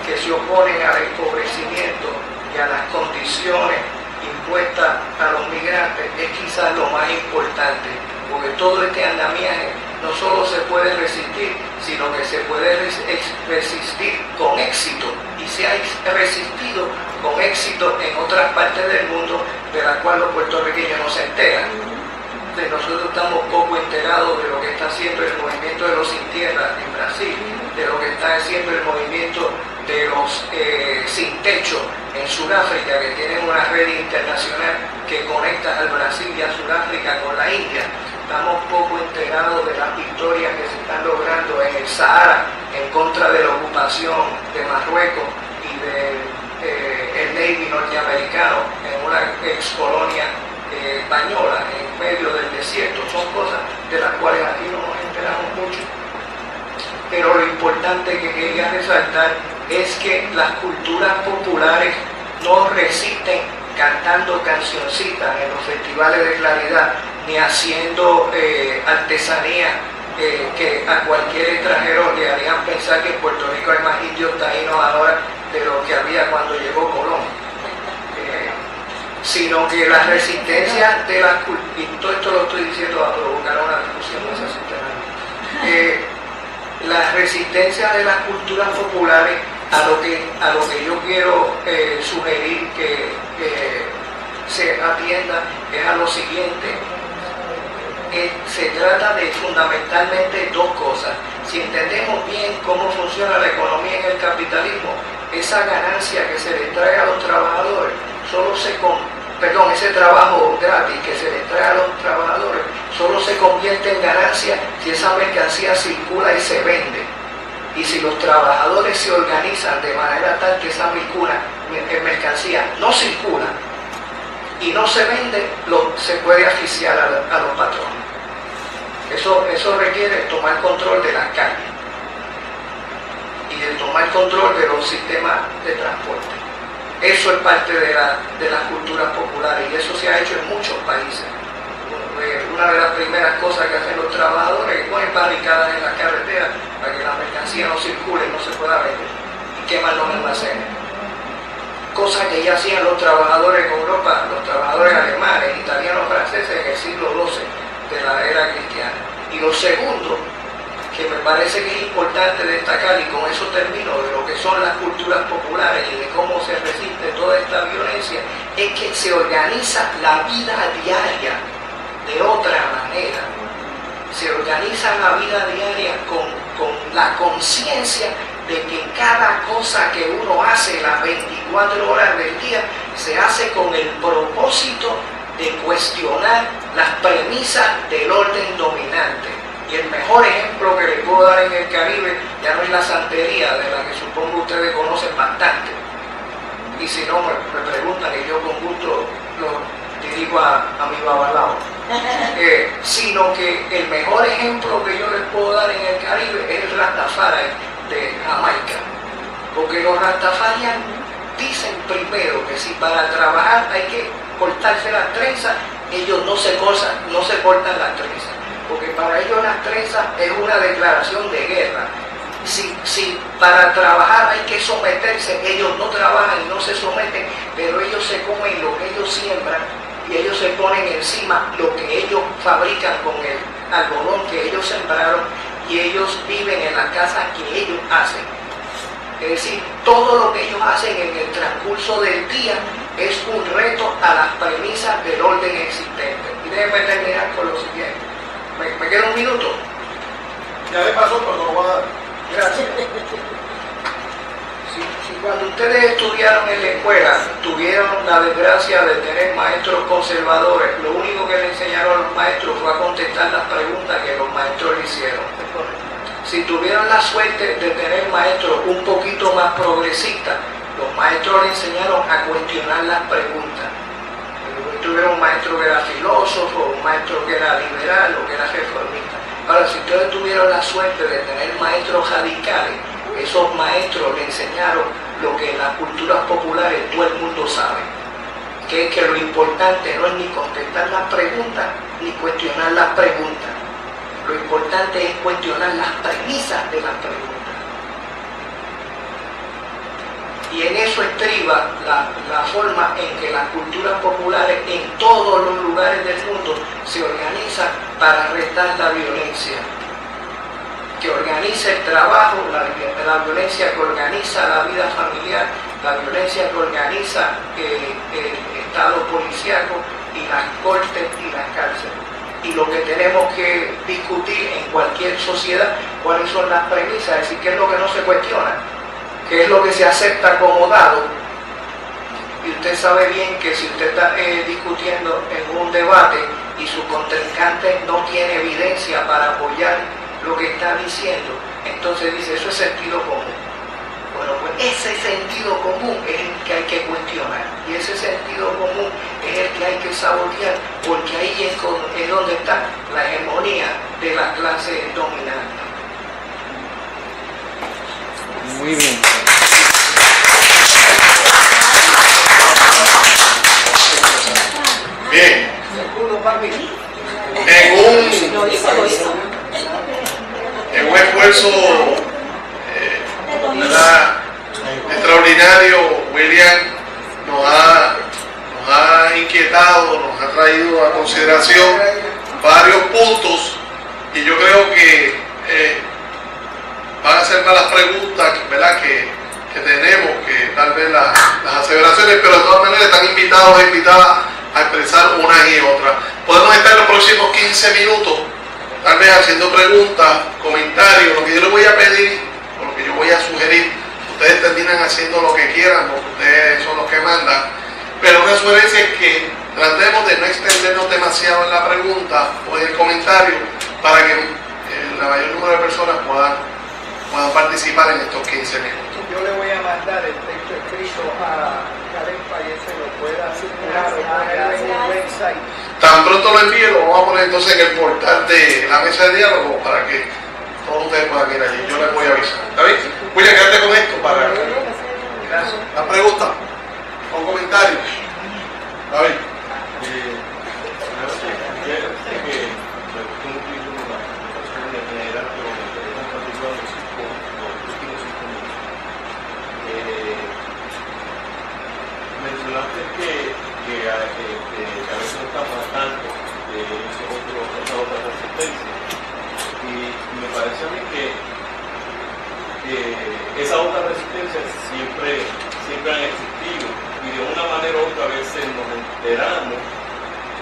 [SPEAKER 3] que se oponen al empobrecimiento y a las condiciones impuestas a los migrantes, es quizás lo más importante, porque todo este andamiaje no solo se puede resistir, sino que se puede resistir con éxito, y se ha resistido con éxito en otras partes del mundo de las cuales los puertorriqueños no se enteran. Nosotros estamos poco enterados de lo que está haciendo el movimiento de los sin tierra en Brasil, de lo que está haciendo el movimiento de los sin techo en Sudáfrica, que tienen una red internacional que conecta al Brasil y a Sudáfrica con la India. Estamos poco enterados de las victorias que se están logrando en el Sahara en contra de la ocupación de Marruecos y del Navy norteamericano en una ex colonia española en medio del desierto. Son cosas de las cuales aquí no nos enteramos mucho, pero lo importante que quería resaltar es que las culturas populares no resisten cantando cancioncitas en los festivales de claridad, ni haciendo artesanía que a cualquier extranjero le harían pensar que en Puerto Rico hay más indios taínos ahora de lo que había cuando llegó Colón. Sino que las resistencias de las culturas, y todo esto lo estoy diciendo a provocar una discusión más subterránea, las resistencias de las culturas populares a lo que yo quiero sugerir que se atienda es a lo siguiente. Se trata de fundamentalmente dos cosas. Si entendemos bien cómo funciona la economía en el capitalismo, esa ganancia que se le trae a los trabajadores solo se ese trabajo gratis que se le trae a los trabajadores, solo se convierte en ganancia si esa mercancía circula y se vende. Y si los trabajadores se organizan de manera tal que esa mercancía no circula y no se vende, se puede asfixiar a los patrones. Eso requiere tomar control de las calles y de tomar control de los sistemas de transporte. Eso es parte de las culturas populares y eso se ha hecho en muchos países. Una de las primeras cosas que hacen los trabajadores es que ponen barricadas en las carreteras para que la mercancía no circule y no se pueda vender y queman los almacenes. Cosa que ya hacían los trabajadores en Europa, los trabajadores alemanes, italianos, franceses en el siglo XII de la era cristiana. Y lo segundo, que me parece que es importante destacar, y con eso termino, de lo que son las culturas populares y de cómo se resiste toda esta violencia, es que se organiza la vida diaria de otra manera. Se organiza la vida diaria con la conciencia de que cada cosa que uno hace las 24 horas del día se hace con el propósito de cuestionar las premisas del orden dominante. Y el mejor ejemplo que les puedo dar en el Caribe ya no es la santería, de la que supongo ustedes conocen bastante. Y si no, me preguntan y yo con gusto lo dirijo a mi babalao. Sino que el mejor ejemplo que yo les puedo dar en el Caribe es el Rastafari de Jamaica. Porque los Rastafarianos dicen primero que si para trabajar hay que cortarse las trenzas, ellos no se cortan las trenzas. Porque para ellos las trenzas es una declaración de guerra. Si para trabajar hay que someterse, ellos no trabajan y no se someten, pero ellos se comen lo que ellos siembran y ellos se ponen encima lo que ellos fabrican con el algodón que ellos sembraron y ellos viven en las casas que ellos hacen. Es decir, todo lo que ellos hacen en el transcurso del día es un reto a las premisas del orden existente. Y déjenme terminar con lo siguiente. ¿Me queda un minuto?
[SPEAKER 1] Ya le pasó, pero no lo voy a dar.
[SPEAKER 3] Gracias. Si cuando ustedes estudiaron en la escuela tuvieron la desgracia de tener maestros conservadores, lo único que le enseñaron a los maestros fue a contestar las preguntas que los maestros le hicieron. Si tuvieron la suerte de tener maestros un poquito más progresistas, los maestros le enseñaron a cuestionar las preguntas. Tuvieron un maestro que era filósofo, un maestro que era liberal o que era reformista. Ahora, si ustedes tuvieron la suerte de tener maestros radicales, esos maestros le enseñaron lo que en las culturas populares todo el mundo sabe, que es que lo importante no es ni contestar las preguntas ni cuestionar las preguntas. Lo importante es cuestionar las premisas de las preguntas. Y en eso estriba la forma en que las culturas populares en todos los lugares del mundo se organizan para restar la violencia. Que organiza el trabajo, la violencia que organiza la vida familiar, la violencia que organiza el Estado policíaco y las cortes y las cárceles. Y lo que tenemos que discutir en cualquier sociedad, cuáles son las premisas, es decir, qué es lo que no se cuestiona, qué es lo que se acepta como dado. Y usted sabe bien que si usted está discutiendo en un debate y su contrincante no tiene evidencia para apoyar lo que está diciendo, entonces dice, eso es sentido común. Bueno, pues ese sentido común es el que hay que cuestionar y ese sentido común es el que hay que sabotear, porque ahí es donde está la hegemonía de la clase dominante.
[SPEAKER 2] Muy bien.
[SPEAKER 1] Bien. En un esfuerzo extraordinario, William nos ha inquietado, nos ha traído a consideración varios puntos y yo creo que van a ser malas preguntas, ¿verdad? que tenemos, que tal vez las aseveraciones, pero de todas maneras están invitados e invitadas a expresar unas y otras. Podemos estar en los próximos 15 minutos tal vez haciendo preguntas, comentarios. Lo que yo les voy a pedir, o lo que yo voy a sugerir, ustedes terminan haciendo lo que quieran, porque ustedes son los que mandan, pero una sugerencia es que tratemos de no extendernos demasiado en la pregunta o en el comentario para que la mayor número de personas puedan participar en estos 15 minutos.
[SPEAKER 3] Yo le voy a mandar el texto escrito a Karen para que se lo pueda circular o ponerlo en el website.
[SPEAKER 1] Tan pronto lo envíe, lo vamos a poner entonces en el portal de la mesa de diálogo para que todos ustedes puedan ir allí. Yo les voy a avisar. ¿Está bien? William, quédate con esto para
[SPEAKER 3] Gracias.
[SPEAKER 1] la pregunta o comentarios. A ver.
[SPEAKER 4] Mencionaste que a veces no estamos al tanto de esas otras resistencias, y me parece a mí que esas otras resistencias siempre han existido, y de una manera u otra a veces nos enteramos,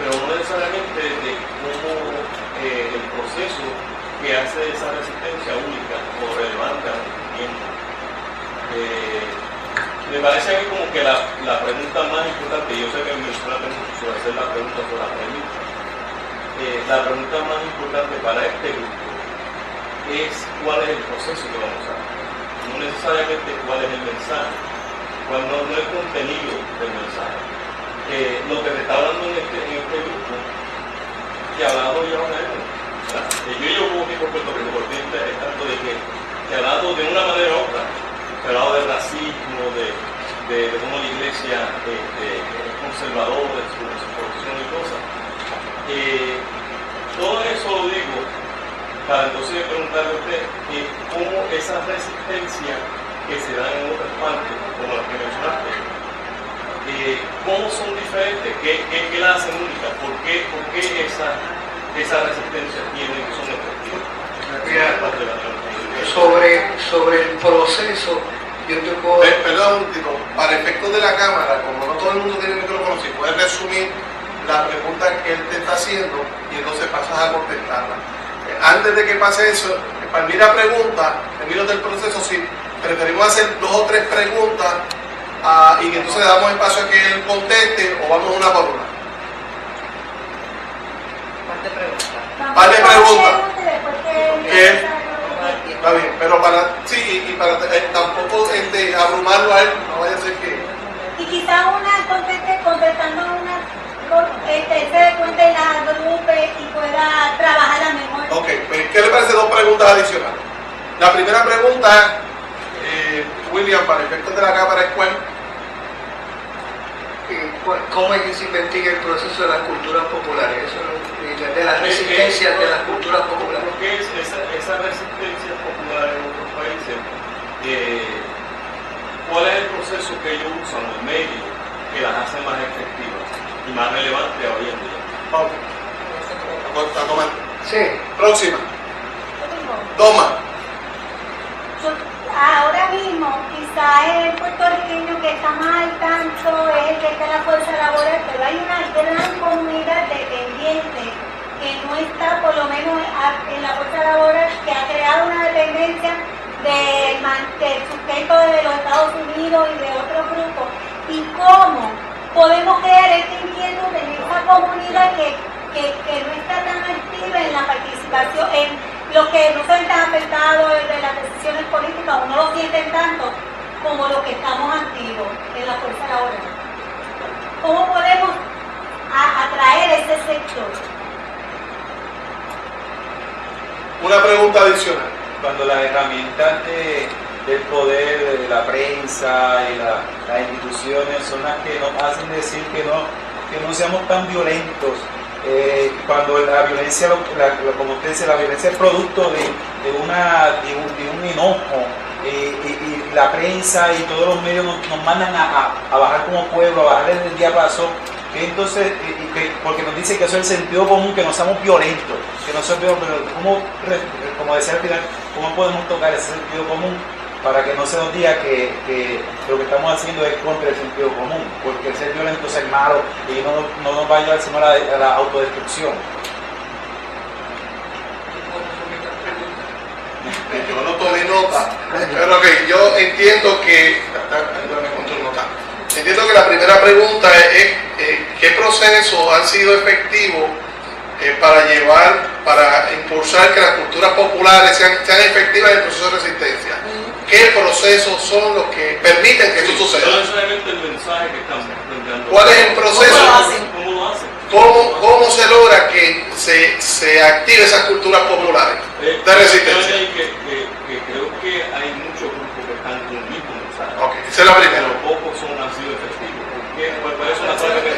[SPEAKER 4] pero no necesariamente de cómo el proceso que hace esa resistencia única o relevante al tiempo. Me parece a mí como que la pregunta más importante, yo sé que mencionaste mucho sobre hacer la pregunta sobre la premisa, la pregunta más importante para este grupo es cuál es el proceso que vamos a hacer, no necesariamente cuál es el mensaje, cuál no es el contenido del mensaje. Lo que te está hablando en este grupo, que ha hablado ya una vez, yo llevo poco por Puerto Rico, por tanto de que ha hablado de una manera u otra. Se ha hablado del racismo, de cómo la iglesia es conservadora de su posición y cosas. Todo eso lo digo para entonces preguntarle a usted cómo esas resistencias que se dan en otras partes, como las que mencionaste, cómo son diferentes, qué las hacen únicas, por qué esas resistencias tienen que son efectivas.
[SPEAKER 3] Sobre el proceso, yo te puedo...
[SPEAKER 1] Perdón, para efectos de la cámara, como no todo el mundo tiene micrófono, si puedes resumir la pregunta que él te está haciendo y entonces pasas a contestarla. Antes de que pase eso, para mí la pregunta, en términos del proceso, si preferimos hacer 2 o 3 preguntas y que entonces le damos espacio a que él conteste o vamos una por una.
[SPEAKER 3] ¿Cuántas preguntas?
[SPEAKER 1] Vale, pregunta. Está bien, pero para tampoco abrumarlo a él, no vaya a ser que...
[SPEAKER 5] Y quizás contestando una, se dé cuenta y la agrupe y pueda trabajarla mejor.
[SPEAKER 1] Ok, pues, ¿qué le parece 2 preguntas adicionales? La primera pregunta, William, para efectos de la cámara, es ¿cuál?
[SPEAKER 3] ¿Cómo es que se investiga el proceso de las culturas populares? Eso, de las resistencias de las culturas populares.
[SPEAKER 4] ¿Por qué esa resistencia popular en otros países? ¿Cuál es el proceso que ellos usan, los medios, que las hace más efectivas y más relevantes hoy en día?
[SPEAKER 1] Ok.
[SPEAKER 3] Sí.
[SPEAKER 1] Próxima. 2 más.
[SPEAKER 5] Ahora mismo, quizás el puertorriqueño que está más al tanto es el que está en la fuerza laboral, pero hay una gran comunidad dependiente que no está, por lo menos en la fuerza laboral, que ha creado una dependencia del sustento de los Estados Unidos y de otros grupos. ¿Y cómo podemos crear este inquietud en esa comunidad que no está tan activa en la participación, en los que no se ven tan afectados de las decisiones políticas o no lo sienten tanto como los que estamos activos en la fuerza laboral? ¿Cómo podemos atraer ese sector?
[SPEAKER 1] Una pregunta adicional.
[SPEAKER 2] Cuando las herramientas del poder, de la prensa y las instituciones son las que nos hacen decir que no seamos tan violentos. Cuando la violencia, como usted dice, la violencia es producto de un enojo, y la prensa y todos los medios nos mandan a bajar como pueblo, a bajar el diapasón, entonces, porque nos dice que eso es el sentido común, que no seamos violentos, que no seamos violentos, pero como decía al final, ¿cómo podemos tocar ese sentido común para que no se nos diga que lo que estamos haciendo es contra el sentido común? Porque el ser violento es ser malo y no nos va a llevar sino a la autodestrucción.
[SPEAKER 1] Yo no tomé nota, pero que yo entiendo que... Entiendo que la primera pregunta es ¿qué procesos han sido efectivos para impulsar que las culturas populares sean efectivas en el proceso de resistencia? ¿Qué procesos son los que permiten que esto suceda?
[SPEAKER 4] No necesariamente el mensaje que están planteando.
[SPEAKER 1] ¿Cuál es el proceso?
[SPEAKER 4] ¿Cómo lo hacen?
[SPEAKER 1] ¿Cómo se logra que se active esas culturas populares de resistencia?
[SPEAKER 4] Que creo que hay muchos grupos que están con el mismo mensaje.
[SPEAKER 1] Ok, esa es la primera.
[SPEAKER 4] Pero pocos han sido efectivos. ¿Cuáles son las claves que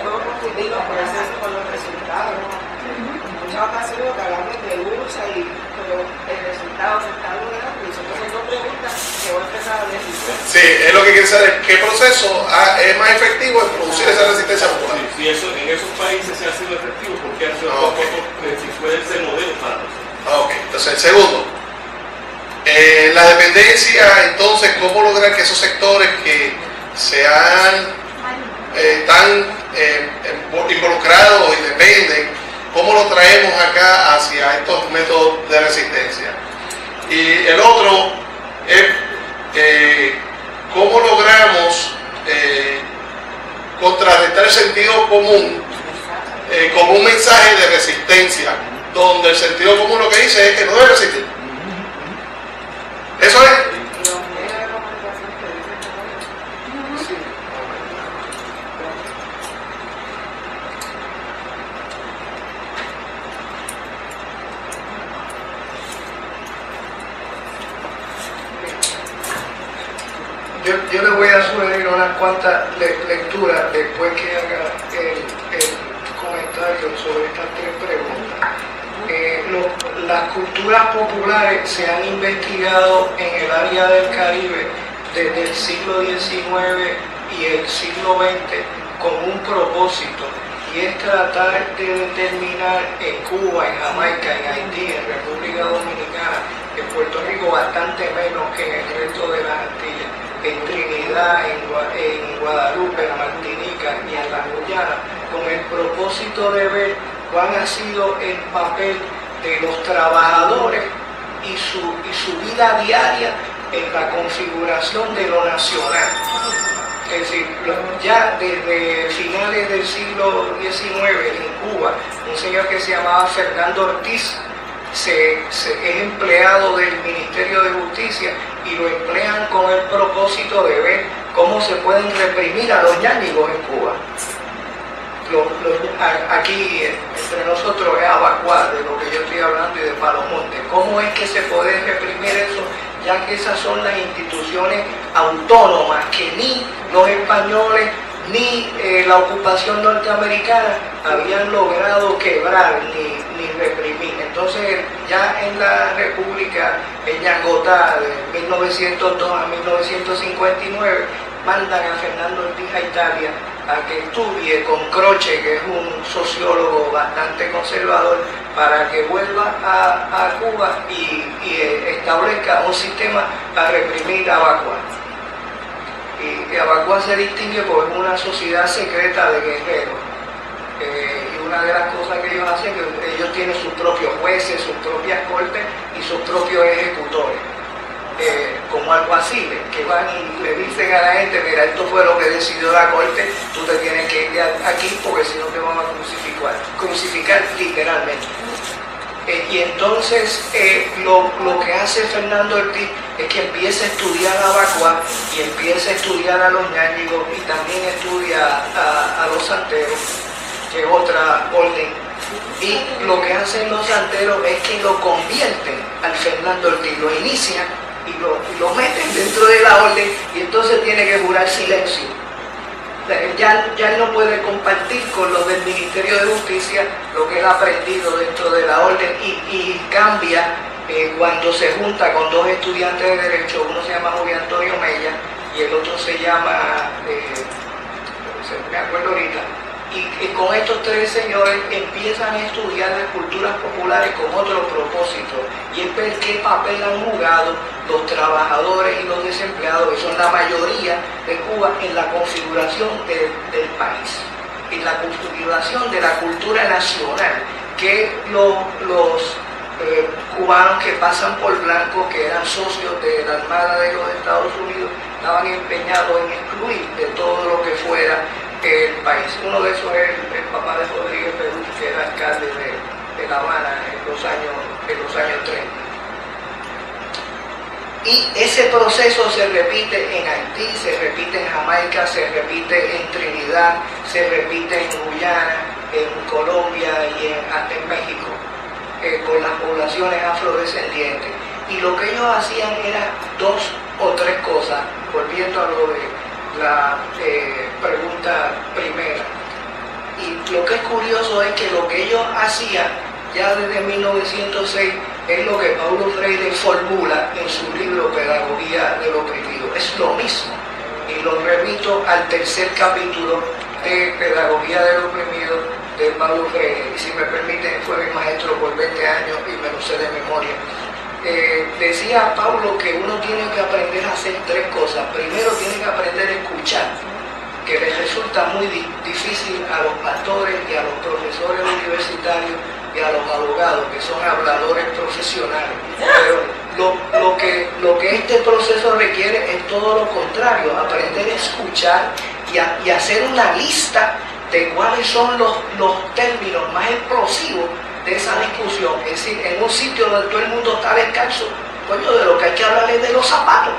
[SPEAKER 6] no confundir los procesos con los resultados. En muchas ocasiones lo que hablamos de lucha, pero el resultado se está logrando y son dos preguntas que voy a empezar a decir.
[SPEAKER 1] Sí, es lo que quiere saber, ¿qué proceso es más efectivo en producir esa resistencia popular?
[SPEAKER 4] Si en esos países se ha sido efectivo, ¿por qué han sido pocos si pueden ser modelos para nosotros?
[SPEAKER 1] Ok, entonces el segundo, la dependencia, entonces, ¿cómo lograr que esos sectores que se han tan involucrados y dependen, cómo lo traemos acá hacia estos métodos de resistencia? Y el otro es cómo logramos contrarrestar el sentido común con un mensaje de resistencia, donde el sentido común lo que dice es que no debe resistir. Eso es.
[SPEAKER 3] Yo le voy a sugerir unas cuantas lecturas después que haga el comentario sobre estas tres preguntas. Las culturas populares se han investigado en el área del Caribe desde el siglo XIX y el siglo XX con un propósito, y es tratar de determinar en Cuba, en Jamaica, en Haití, en República Dominicana, en Puerto Rico bastante menos que en el resto de las Antillas, en Trinidad, en Guadalupe, en Martinica y en la Guyana, con el propósito de ver cuál ha sido el papel de los trabajadores y su vida diaria en la configuración de lo nacional. Es decir, ya desde finales del siglo XIX en Cuba, un señor que se llamaba Fernando Ortiz es empleado del Ministerio de Justicia y lo emplean con el propósito de ver cómo se pueden reprimir a los ñáñigos en Cuba. Aquí entre nosotros es Abacuá, de lo que yo estoy hablando, y de Palomonte. ¿Cómo es que se puede reprimir eso? Ya que esas son las instituciones autónomas que ni los españoles ni la ocupación norteamericana habían logrado quebrar ni reprimir. Entonces ya en la República Ñangotá de 1902 a 1959 mandan a Fernando Ortiz a Italia a que estudie con Croce, que es un sociólogo bastante conservador, para que vuelva a Cuba y establezca un sistema para reprimir a Abacuá. Y Abacuá se distingue por una sociedad secreta de guerreros. Y una de las cosas que ellos hacen es que ellos tienen sus propios jueces, sus propias cortes y sus propios ejecutores. Como alguaciles que van y le dicen a la gente: mira, esto fue lo que decidió la corte, tú te tienes que ir aquí porque si no te van a crucificar literalmente. Y entonces lo que hace Fernando Ortiz es que empieza a estudiar a Abacuá y empieza a estudiar a los ñáñigos y también estudia a los santeros, que es otra orden. Y lo que hacen los santeros es que lo convierten al Fernando Ortiz, lo inician y lo meten dentro de la orden, y entonces tiene que jurar silencio. Ya él no puede compartir con los del Ministerio de Justicia lo que él ha aprendido dentro de la orden, y cambia cuando se junta con dos estudiantes de Derecho. Uno se llama Julio Antonio Mella y el otro se llama, me acuerdo ahorita. Y con estos tres señores empiezan a estudiar las culturas populares con otro propósito, y es ver qué papel han jugado los trabajadores y los desempleados, que son la mayoría de Cuba, en la configuración del país, en la configuración de la cultura nacional, que los cubanos que pasan por blanco, que eran socios de la Armada de los Estados Unidos, estaban empeñados en excluir de todo lo que fuera el país. Uno de esos es el papá de Rodríguez Perú, que era alcalde de La Habana en los años 30. Y ese proceso se repite en Haití, se repite en Jamaica, se repite en Trinidad, se repite en Guyana, en Colombia y hasta en México, con las poblaciones afrodescendientes. Y lo que ellos hacían era 2 o 3 cosas, volviendo a lo de la pregunta primera. Y lo que es curioso es que lo que ellos hacían ya desde 1906 es lo que Paulo Freire formula en su libro Pedagogía del Oprimido. Es lo mismo. Y lo remito al 3er capítulo de Pedagogía del Oprimido de Paulo Freire. Y si me permiten, fue mi maestro por 20 años y me lo sé de memoria. Decía Paulo que uno tiene que aprender a hacer 3 cosas. Primero tiene que aprender a escuchar, que les resulta muy difícil a los pastores y a los profesores universitarios y a los abogados, que son habladores profesionales. Pero lo que este proceso requiere es todo lo contrario, aprender a escuchar y hacer una lista de cuáles son los términos más explosivos de esa discusión. Es decir, en un sitio donde todo el mundo está descalzo, coño, de lo que hay que hablar es de los zapatos.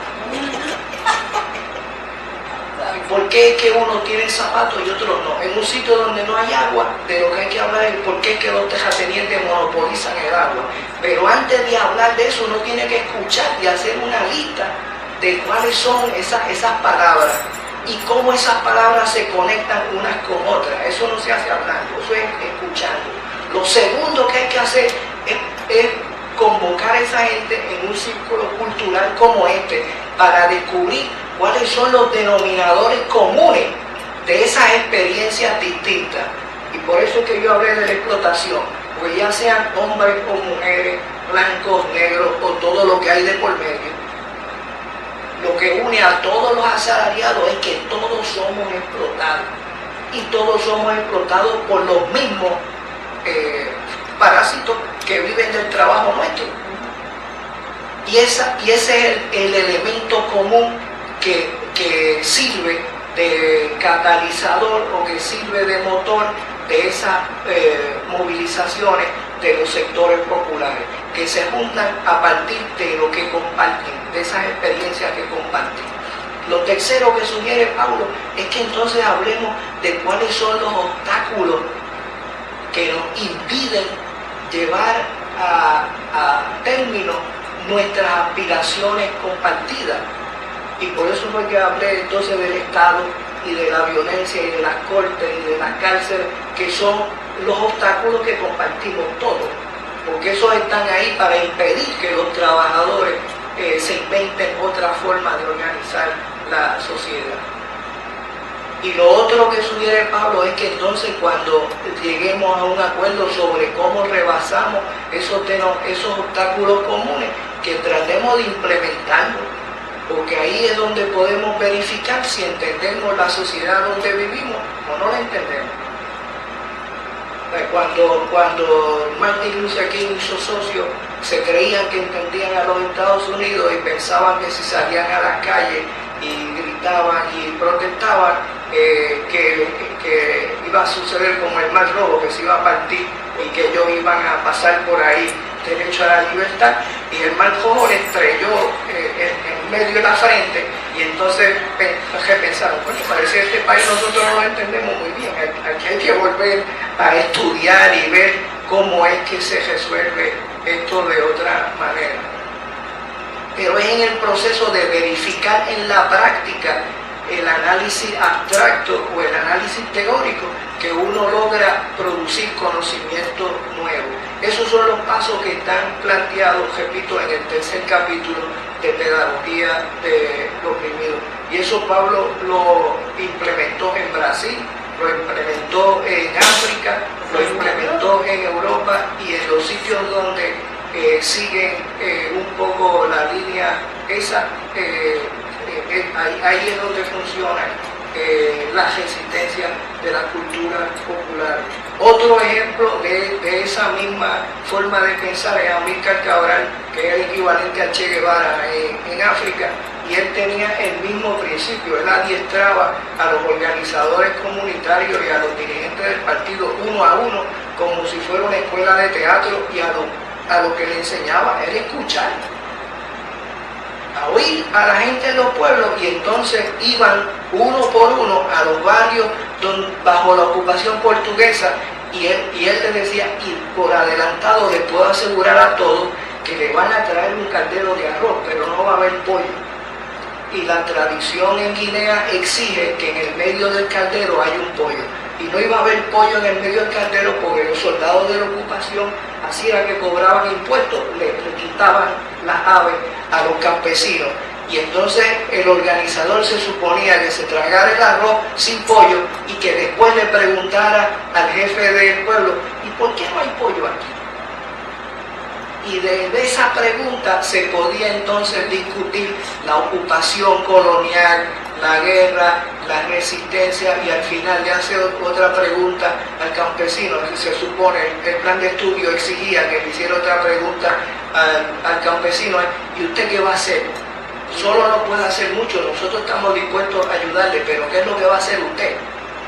[SPEAKER 3] ¿Por qué es que uno tiene zapatos y otros no? En un sitio donde no hay agua, de lo que hay que hablar es por qué es que los terratenientes monopolizan el agua. Pero antes de hablar de eso, uno tiene que escuchar y hacer una lista de cuáles son esas palabras y cómo esas palabras se conectan unas con otras. Eso no se hace hablando, eso es escuchando. Lo segundo que hay que hacer es convocar a esa gente en un círculo cultural como este para descubrir cuáles son los denominadores comunes de esas experiencias distintas. Y por eso es que yo hablé de la explotación, porque ya sean hombres o mujeres, blancos, negros o todo lo que hay de por medio, lo que une a todos los asalariados es que todos somos explotados. Y todos somos explotados por los mismos parásitos que viven del trabajo nuestro. Y ese es el elemento común que sirve de catalizador o que sirve de motor de esas movilizaciones de los sectores populares, que se juntan a partir de lo que comparten, de esas experiencias que comparten. Lo tercero que sugiere Paulo es que entonces hablemos de cuáles son los obstáculos que nos impiden llevar a término nuestras aspiraciones compartidas. Y por eso fue que hablé entonces del Estado y de la violencia y de las cortes y de las cárceles, que son los obstáculos que compartimos todos, porque esos están ahí para impedir que los trabajadores se inventen otra forma de organizar la sociedad. Y lo otro que sugiere Pablo es que entonces cuando lleguemos a un acuerdo sobre cómo rebasamos esos obstáculos comunes, que tratemos de implementarlos, porque ahí es donde podemos verificar si entendemos la sociedad donde vivimos o no la entendemos. Cuando Martin Luther King y sus socios se creían que entendían a los Estados Unidos y pensaban que si salían a las calles y gritaban y protestaban, que iba a suceder como el Mar Rojo, que se iba a partir y que ellos iban a pasar por ahí derecho a la libertad, y el Mar Rojo le estrelló en medio de la frente, y entonces pensaron, bueno, parece que este país nosotros no lo entendemos muy bien, aquí hay que volver a estudiar y ver cómo es que se resuelve esto de otra manera. Pero es en el proceso de verificar en la práctica el análisis abstracto o el análisis teórico que uno logra producir conocimiento nuevo. Esos son los pasos que están planteados, repito, en el tercer capítulo de Pedagogía de lo Oprimido. Y eso Pablo lo implementó en Brasil, lo implementó en África, lo implementó en Europa y en los sitios donde siguen un poco la línea esa, ahí es donde funcionan las resistencias de la cultura popular. Otro ejemplo de esa misma forma de pensar es Amílcar Cabral, que es el equivalente a Che Guevara en África, y él tenía el mismo principio. Él adiestraba a los organizadores comunitarios y a los dirigentes del partido uno a uno, como si fuera una escuela de teatro, y a lo que le enseñaba era escuchar, a oír a la gente de los pueblos, y entonces iban uno por uno a los barrios bajo la ocupación portuguesa, y él les decía, y por adelantado les puedo asegurar a todos que le van a traer un caldero de arroz, pero no va a haber pollo. Y la tradición en Guinea exige que en el medio del caldero haya un pollo. Y no iba a haber pollo en el medio del caldero porque los soldados de la ocupación hacían que cobraban impuestos, le quitaban las aves a los campesinos. Y entonces el organizador se suponía que se tragara el arroz sin pollo y que después le preguntara al jefe del pueblo, ¿y por qué no hay pollo aquí? Y de esa pregunta se podía entonces discutir la ocupación colonial, la guerra, la resistencia, y al final le hace otra pregunta al campesino. Se supone, el plan de estudio exigía que le hiciera otra pregunta al campesino, ¿y usted qué va a hacer? Solo no puede hacer mucho, nosotros estamos dispuestos a ayudarle, pero ¿qué es lo que va a hacer usted?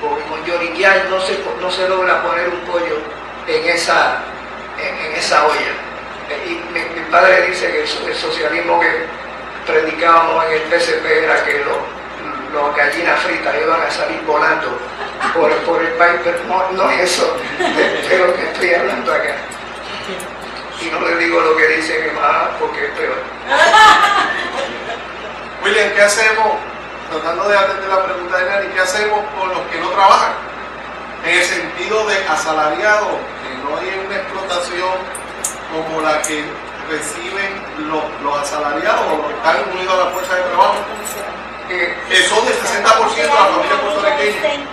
[SPEAKER 3] Porque con lloriquear no se logra poner un pollo en esa olla. Y mi padre dice que el socialismo que predicábamos en el PSP era que los gallinas fritas iban a salir volando por el país, pero no es eso de lo que estoy hablando acá. Y no le digo lo que dice mi mamá porque es peor.
[SPEAKER 1] William, ¿qué hacemos? Tratando de atender la pregunta de Nani, ¿qué hacemos con los que no trabajan? En el sentido de asalariados, que no hay una explotación como la que reciben los asalariados o los que están unidos a la fuerza de trabajo, que son del 60% de la familia puertorriqueña.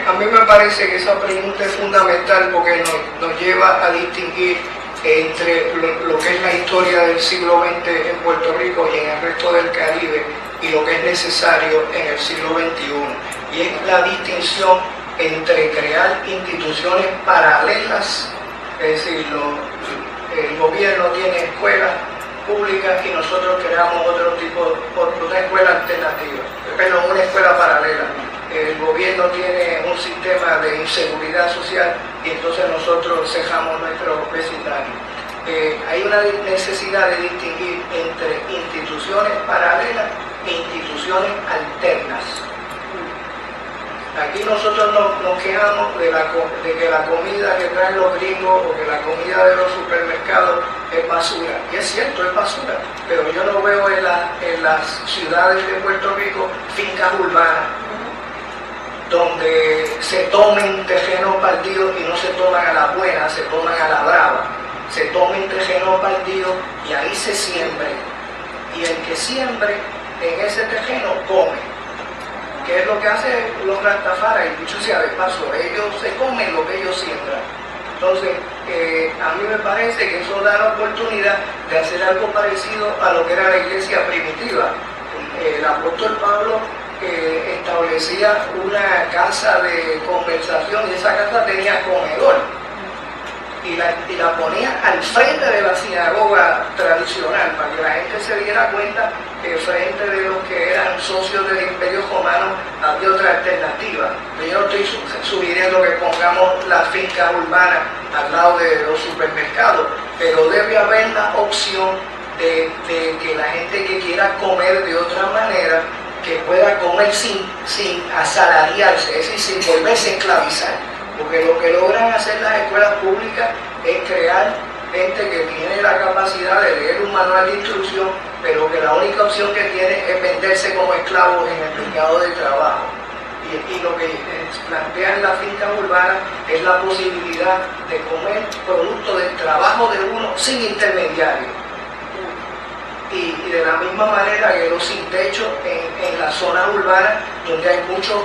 [SPEAKER 3] A mí me parece que esa pregunta es fundamental porque nos lleva a distinguir entre lo que es la historia del siglo XX en Puerto Rico y en el resto del Caribe y lo que es necesario en el siglo XXI. Y es la distinción entre crear instituciones paralelas, es decir, el gobierno tiene escuelas públicas y nosotros creamos otra escuela alternativa, pero una escuela paralela. El gobierno tiene un sistema de inseguridad social y entonces nosotros cejamos nuestro vecindario. Hay una necesidad de distinguir entre instituciones paralelas e instituciones alternas. Aquí nosotros nos quejamos de que la comida que traen los gringos o que la comida de los supermercados es basura. Y es cierto, es basura, pero yo no veo en las ciudades de Puerto Rico fincas urbanas donde se tomen terrenos baldíos y no se toman a la buena, se toman a la brava. Se tomen terrenos baldíos y ahí se siembre. Y el que siembre en ese terreno come. ¿Qué es lo que hacen los rastafaras? Y dicho sea de paso, ellos se comen lo que ellos siembran. Entonces, a mí me parece que eso da la oportunidad de hacer algo parecido a lo que era la iglesia primitiva. El apóstol Pablo establecía una casa de conversación y esa casa tenía comedor. Y la ponía al frente de la sinagoga tradicional para que la gente se diera cuenta que frente de los que eran socios del Imperio Romano había otra alternativa. Yo no estoy sugiriendo que pongamos las fincas urbanas al lado de los supermercados, pero debe haber la opción de que la gente que quiera comer de otra manera, que pueda comer sin asalariarse, es decir, sin volverse a esclavizar. Porque lo que logran hacer las escuelas públicas es crear gente que tiene la capacidad de leer un manual de instrucción, pero que la única opción que tiene es venderse como esclavos en el mercado de trabajo. Y lo que plantean las fincas urbanas es la posibilidad de comer producto del trabajo de uno sin intermediario. Y de la misma manera que los sin techo en las zonas urbanas, donde hay muchos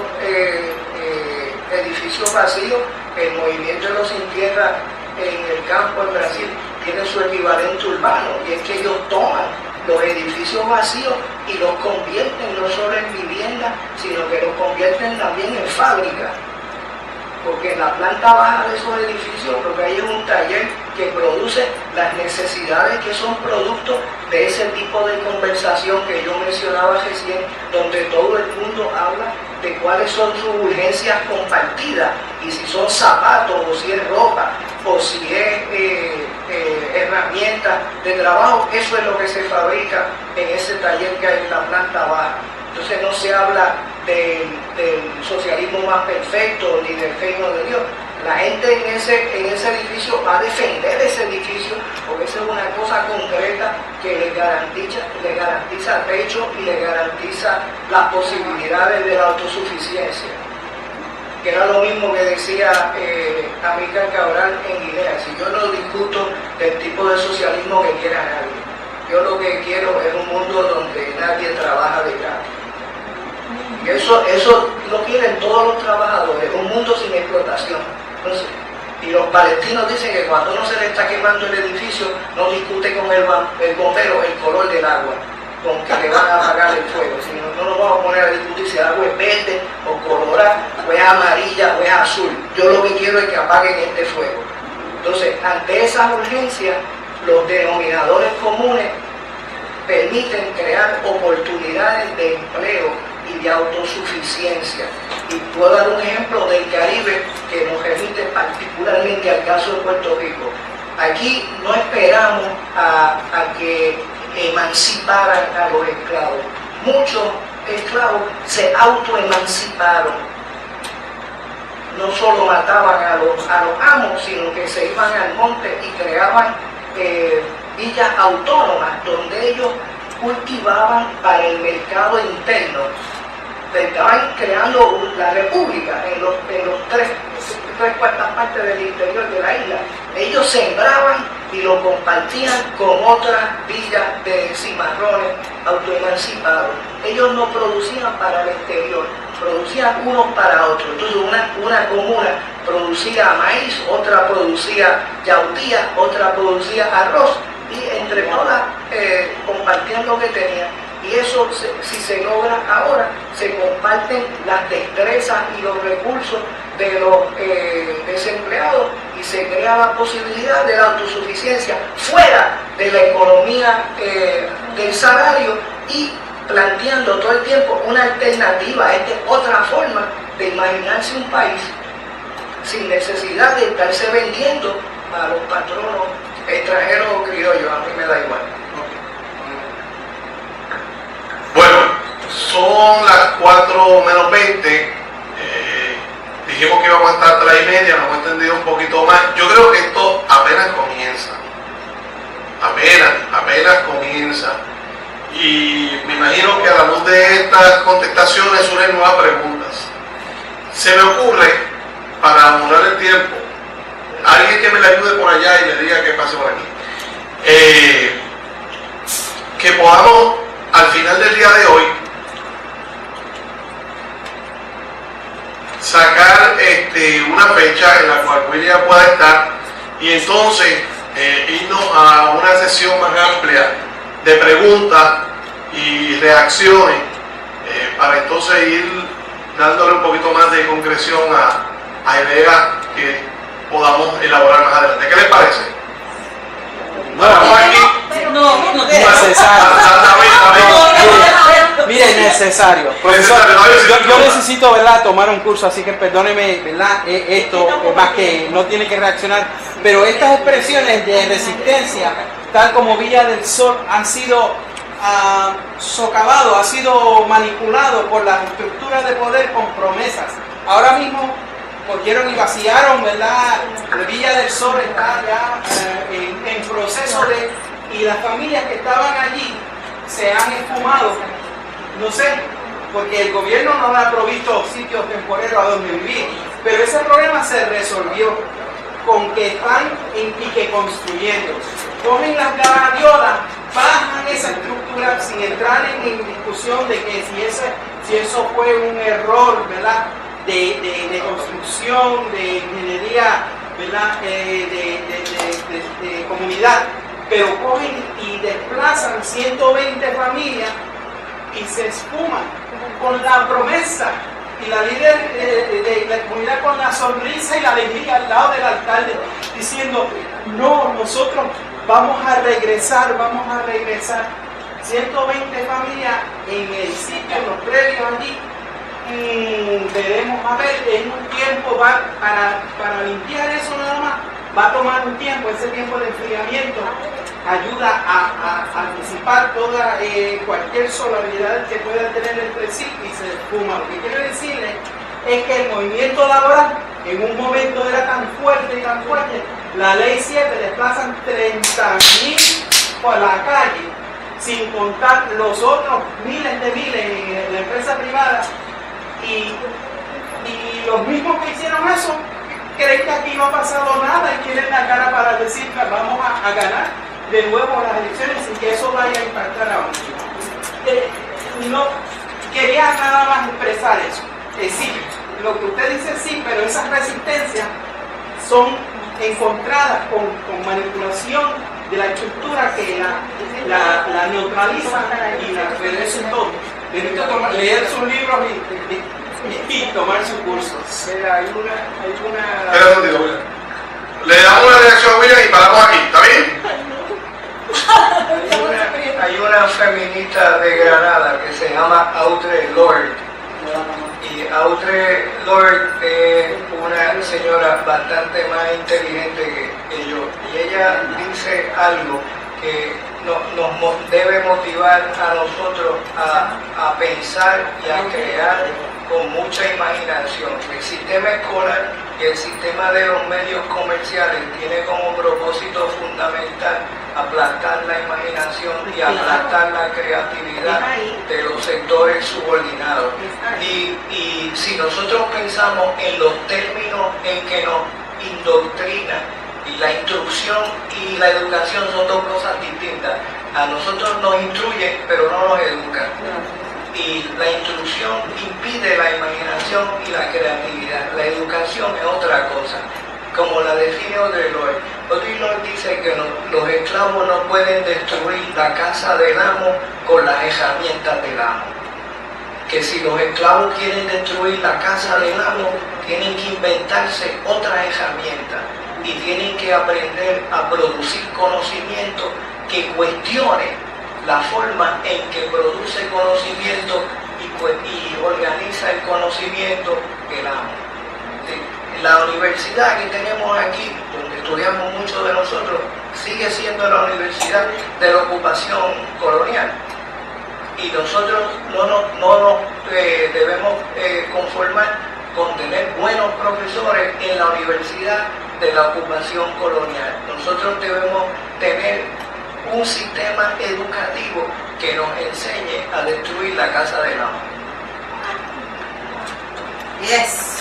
[SPEAKER 3] edificios vacíos, el movimiento de los sin tierra en el campo en Brasil tiene su equivalente urbano, y es que ellos toman los edificios vacíos y los convierten no solo en viviendas, sino que los convierten también en fábricas. porque en la planta baja de esos edificios lo que hay es un taller que produce las necesidades que son producto de ese tipo de conversación que yo mencionaba recién, donde todo el mundo habla de cuáles son sus urgencias compartidas, y si son zapatos, o si es ropa, o si es herramientas de trabajo. Eso es lo que se fabrica en ese taller que hay en la planta baja. Entonces no se habla del socialismo más perfecto ni del reino de Dios. La gente en ese edificio va a defender ese edificio, porque esa es una cosa concreta que le garantiza techo y le garantiza las posibilidades de la autosuficiencia, que era lo mismo que decía Amílcar Cabral en Guinea. Si yo no discuto del tipo de socialismo que quiera nadie, yo lo que quiero es un mundo donde nadie trabaja de gratis. Y eso lo quieren todos los trabajadores, un mundo sin explotación. Entonces, y los palestinos dicen que cuando no se le está quemando el edificio, no discute con el bombero el color del agua, con que le van a apagar el fuego. Si no nos vamos a poner a discutir si el agua es verde o colorada, o es amarilla o es azul. Yo lo que quiero es que apaguen este fuego. Entonces, ante esas urgencias, los denominadores comunes permiten crear oportunidades de empleo y de autosuficiencia. Y puedo dar un ejemplo del Caribe que nos remite particularmente al caso de Puerto Rico. Aquí no esperamos a que emanciparan a los esclavos. Muchos esclavos se autoemanciparon. No solo mataban a los amos, sino que se iban al monte y creaban villas autónomas donde ellos cultivaban para el mercado interno. Estaban creando la república en los tres cuartas partes del interior de la isla. Ellos sembraban y lo compartían con otras villas de cimarrones autoemancipados. Ellos no producían para el exterior, producían unos para otros. Entonces una comuna producía maíz, otra producía yautía, otra producía arroz, y entre todas compartían lo que tenían. Y eso, si se logra ahora, se comparten las destrezas y los recursos de los desempleados, y se crea la posibilidad de la autosuficiencia fuera de la economía del salario, y planteando todo el tiempo una alternativa. Esta es otra forma de imaginarse un país sin necesidad de estarse vendiendo a los patronos extranjeros o criollos. A mí me da igual.
[SPEAKER 1] Bueno, son las 4:20. Dijimos que íbamos a estar 3:30, nos hemos entendido un poquito más. Yo creo que esto apenas comienza. Apenas comienza. Y me imagino que a la luz de estas contestaciones surgen nuevas preguntas. Se me ocurre, para anular el tiempo, alguien que me le ayude por allá y le diga que pase por aquí, que podamos al final del día de hoy sacar una fecha en la cual William pueda estar, y entonces irnos a una sesión más amplia de preguntas y reacciones, para entonces ir dándole un poquito más de concreción a ideas que podamos elaborar más adelante. ¿Qué les parece?
[SPEAKER 7] No, mire, es necesario. Profesor, yo necesito, ¿verdad?, tomar un curso, así que perdóneme, ¿verdad?, esto más que no tiene que reaccionar, pero estas expresiones de resistencia, tal como Villa del Sol, han sido socavados, ha sido manipulado por las estructuras de poder con promesas. Ahora mismo cogieron y vaciaron, ¿verdad? Villa del Sol está ya en proceso y las familias que estaban allí se han esfumado, no sé, porque el gobierno no le ha provisto sitios temporeros a donde vivir, pero ese problema se resolvió con que están en pique construyendo. Cogen las gaviolas, bajan esa estructura sin entrar en discusión de que si eso fue un error, ¿verdad?, de construcción, de ingeniería, ¿verdad?, de comunidad, pero cogen y desplazan 120 familias y se esfuman con la promesa y la líder de la comunidad con la sonrisa y la alegría al lado del alcalde, diciendo, no, nosotros vamos a regresar. 120 familias en el sitio, en los predios allí. Veremos a ver, en un tiempo va para limpiar eso nada más, va a tomar un tiempo, ese tiempo de enfriamiento ayuda a anticipar toda cualquier solaridad que pueda tener entre sí y se espuma. Lo que quiero decirles es que el movimiento laboral en un momento era tan fuerte, la ley 7 desplazan 30.000 por la calle, sin contar los otros miles en la empresa privada. Y los mismos que hicieron eso creen que aquí no ha pasado nada y quieren la cara para decir que vamos a ganar de nuevo las elecciones sin que eso vaya a impactar a uno. No, quería nada más expresar eso. Sí, lo que usted dice sí, pero esas resistencias son encontradas con manipulación de la estructura que la neutraliza y la reduce todo. Necesito leer sus libros y tomar su curso.
[SPEAKER 3] Mira, hay una
[SPEAKER 1] Le damos una reacción a William y paramos aquí, ¿está bien?
[SPEAKER 3] hay una feminista de Granada que se llama Audre Lorde. Y Audre Lorde es una señora bastante más inteligente que yo. Y ella dice algo que nos debe motivar a nosotros a pensar y a crear con mucha imaginación. El sistema escolar y el sistema de los medios comerciales tiene como propósito fundamental aplastar la imaginación y aplastar la creatividad de los sectores subordinados. Y si nosotros pensamos en los términos en que nos indoctrinan, y la instrucción y la educación son dos cosas distintas. A nosotros nos instruyen, pero no nos educan. Y la instrucción impide la imaginación y la creatividad. La educación es otra cosa, como la define Audre Lorde. Audre Lorde dice que los esclavos no pueden destruir la casa del amo con las herramientas del amo. Que si los esclavos quieren destruir la casa del amo, tienen que inventarse otras herramientas y tienen que aprender a producir conocimiento que cuestione la forma en que produce conocimiento y organiza el conocimiento el amo. La universidad que tenemos aquí, donde estudiamos muchos de nosotros, sigue siendo la universidad de la ocupación colonial. Y nosotros no nos debemos conformar con tener buenos profesores en la universidad de la ocupación colonial. Nosotros debemos tener un sistema educativo que nos enseñe a destruir la casa del amo.
[SPEAKER 6] Yes.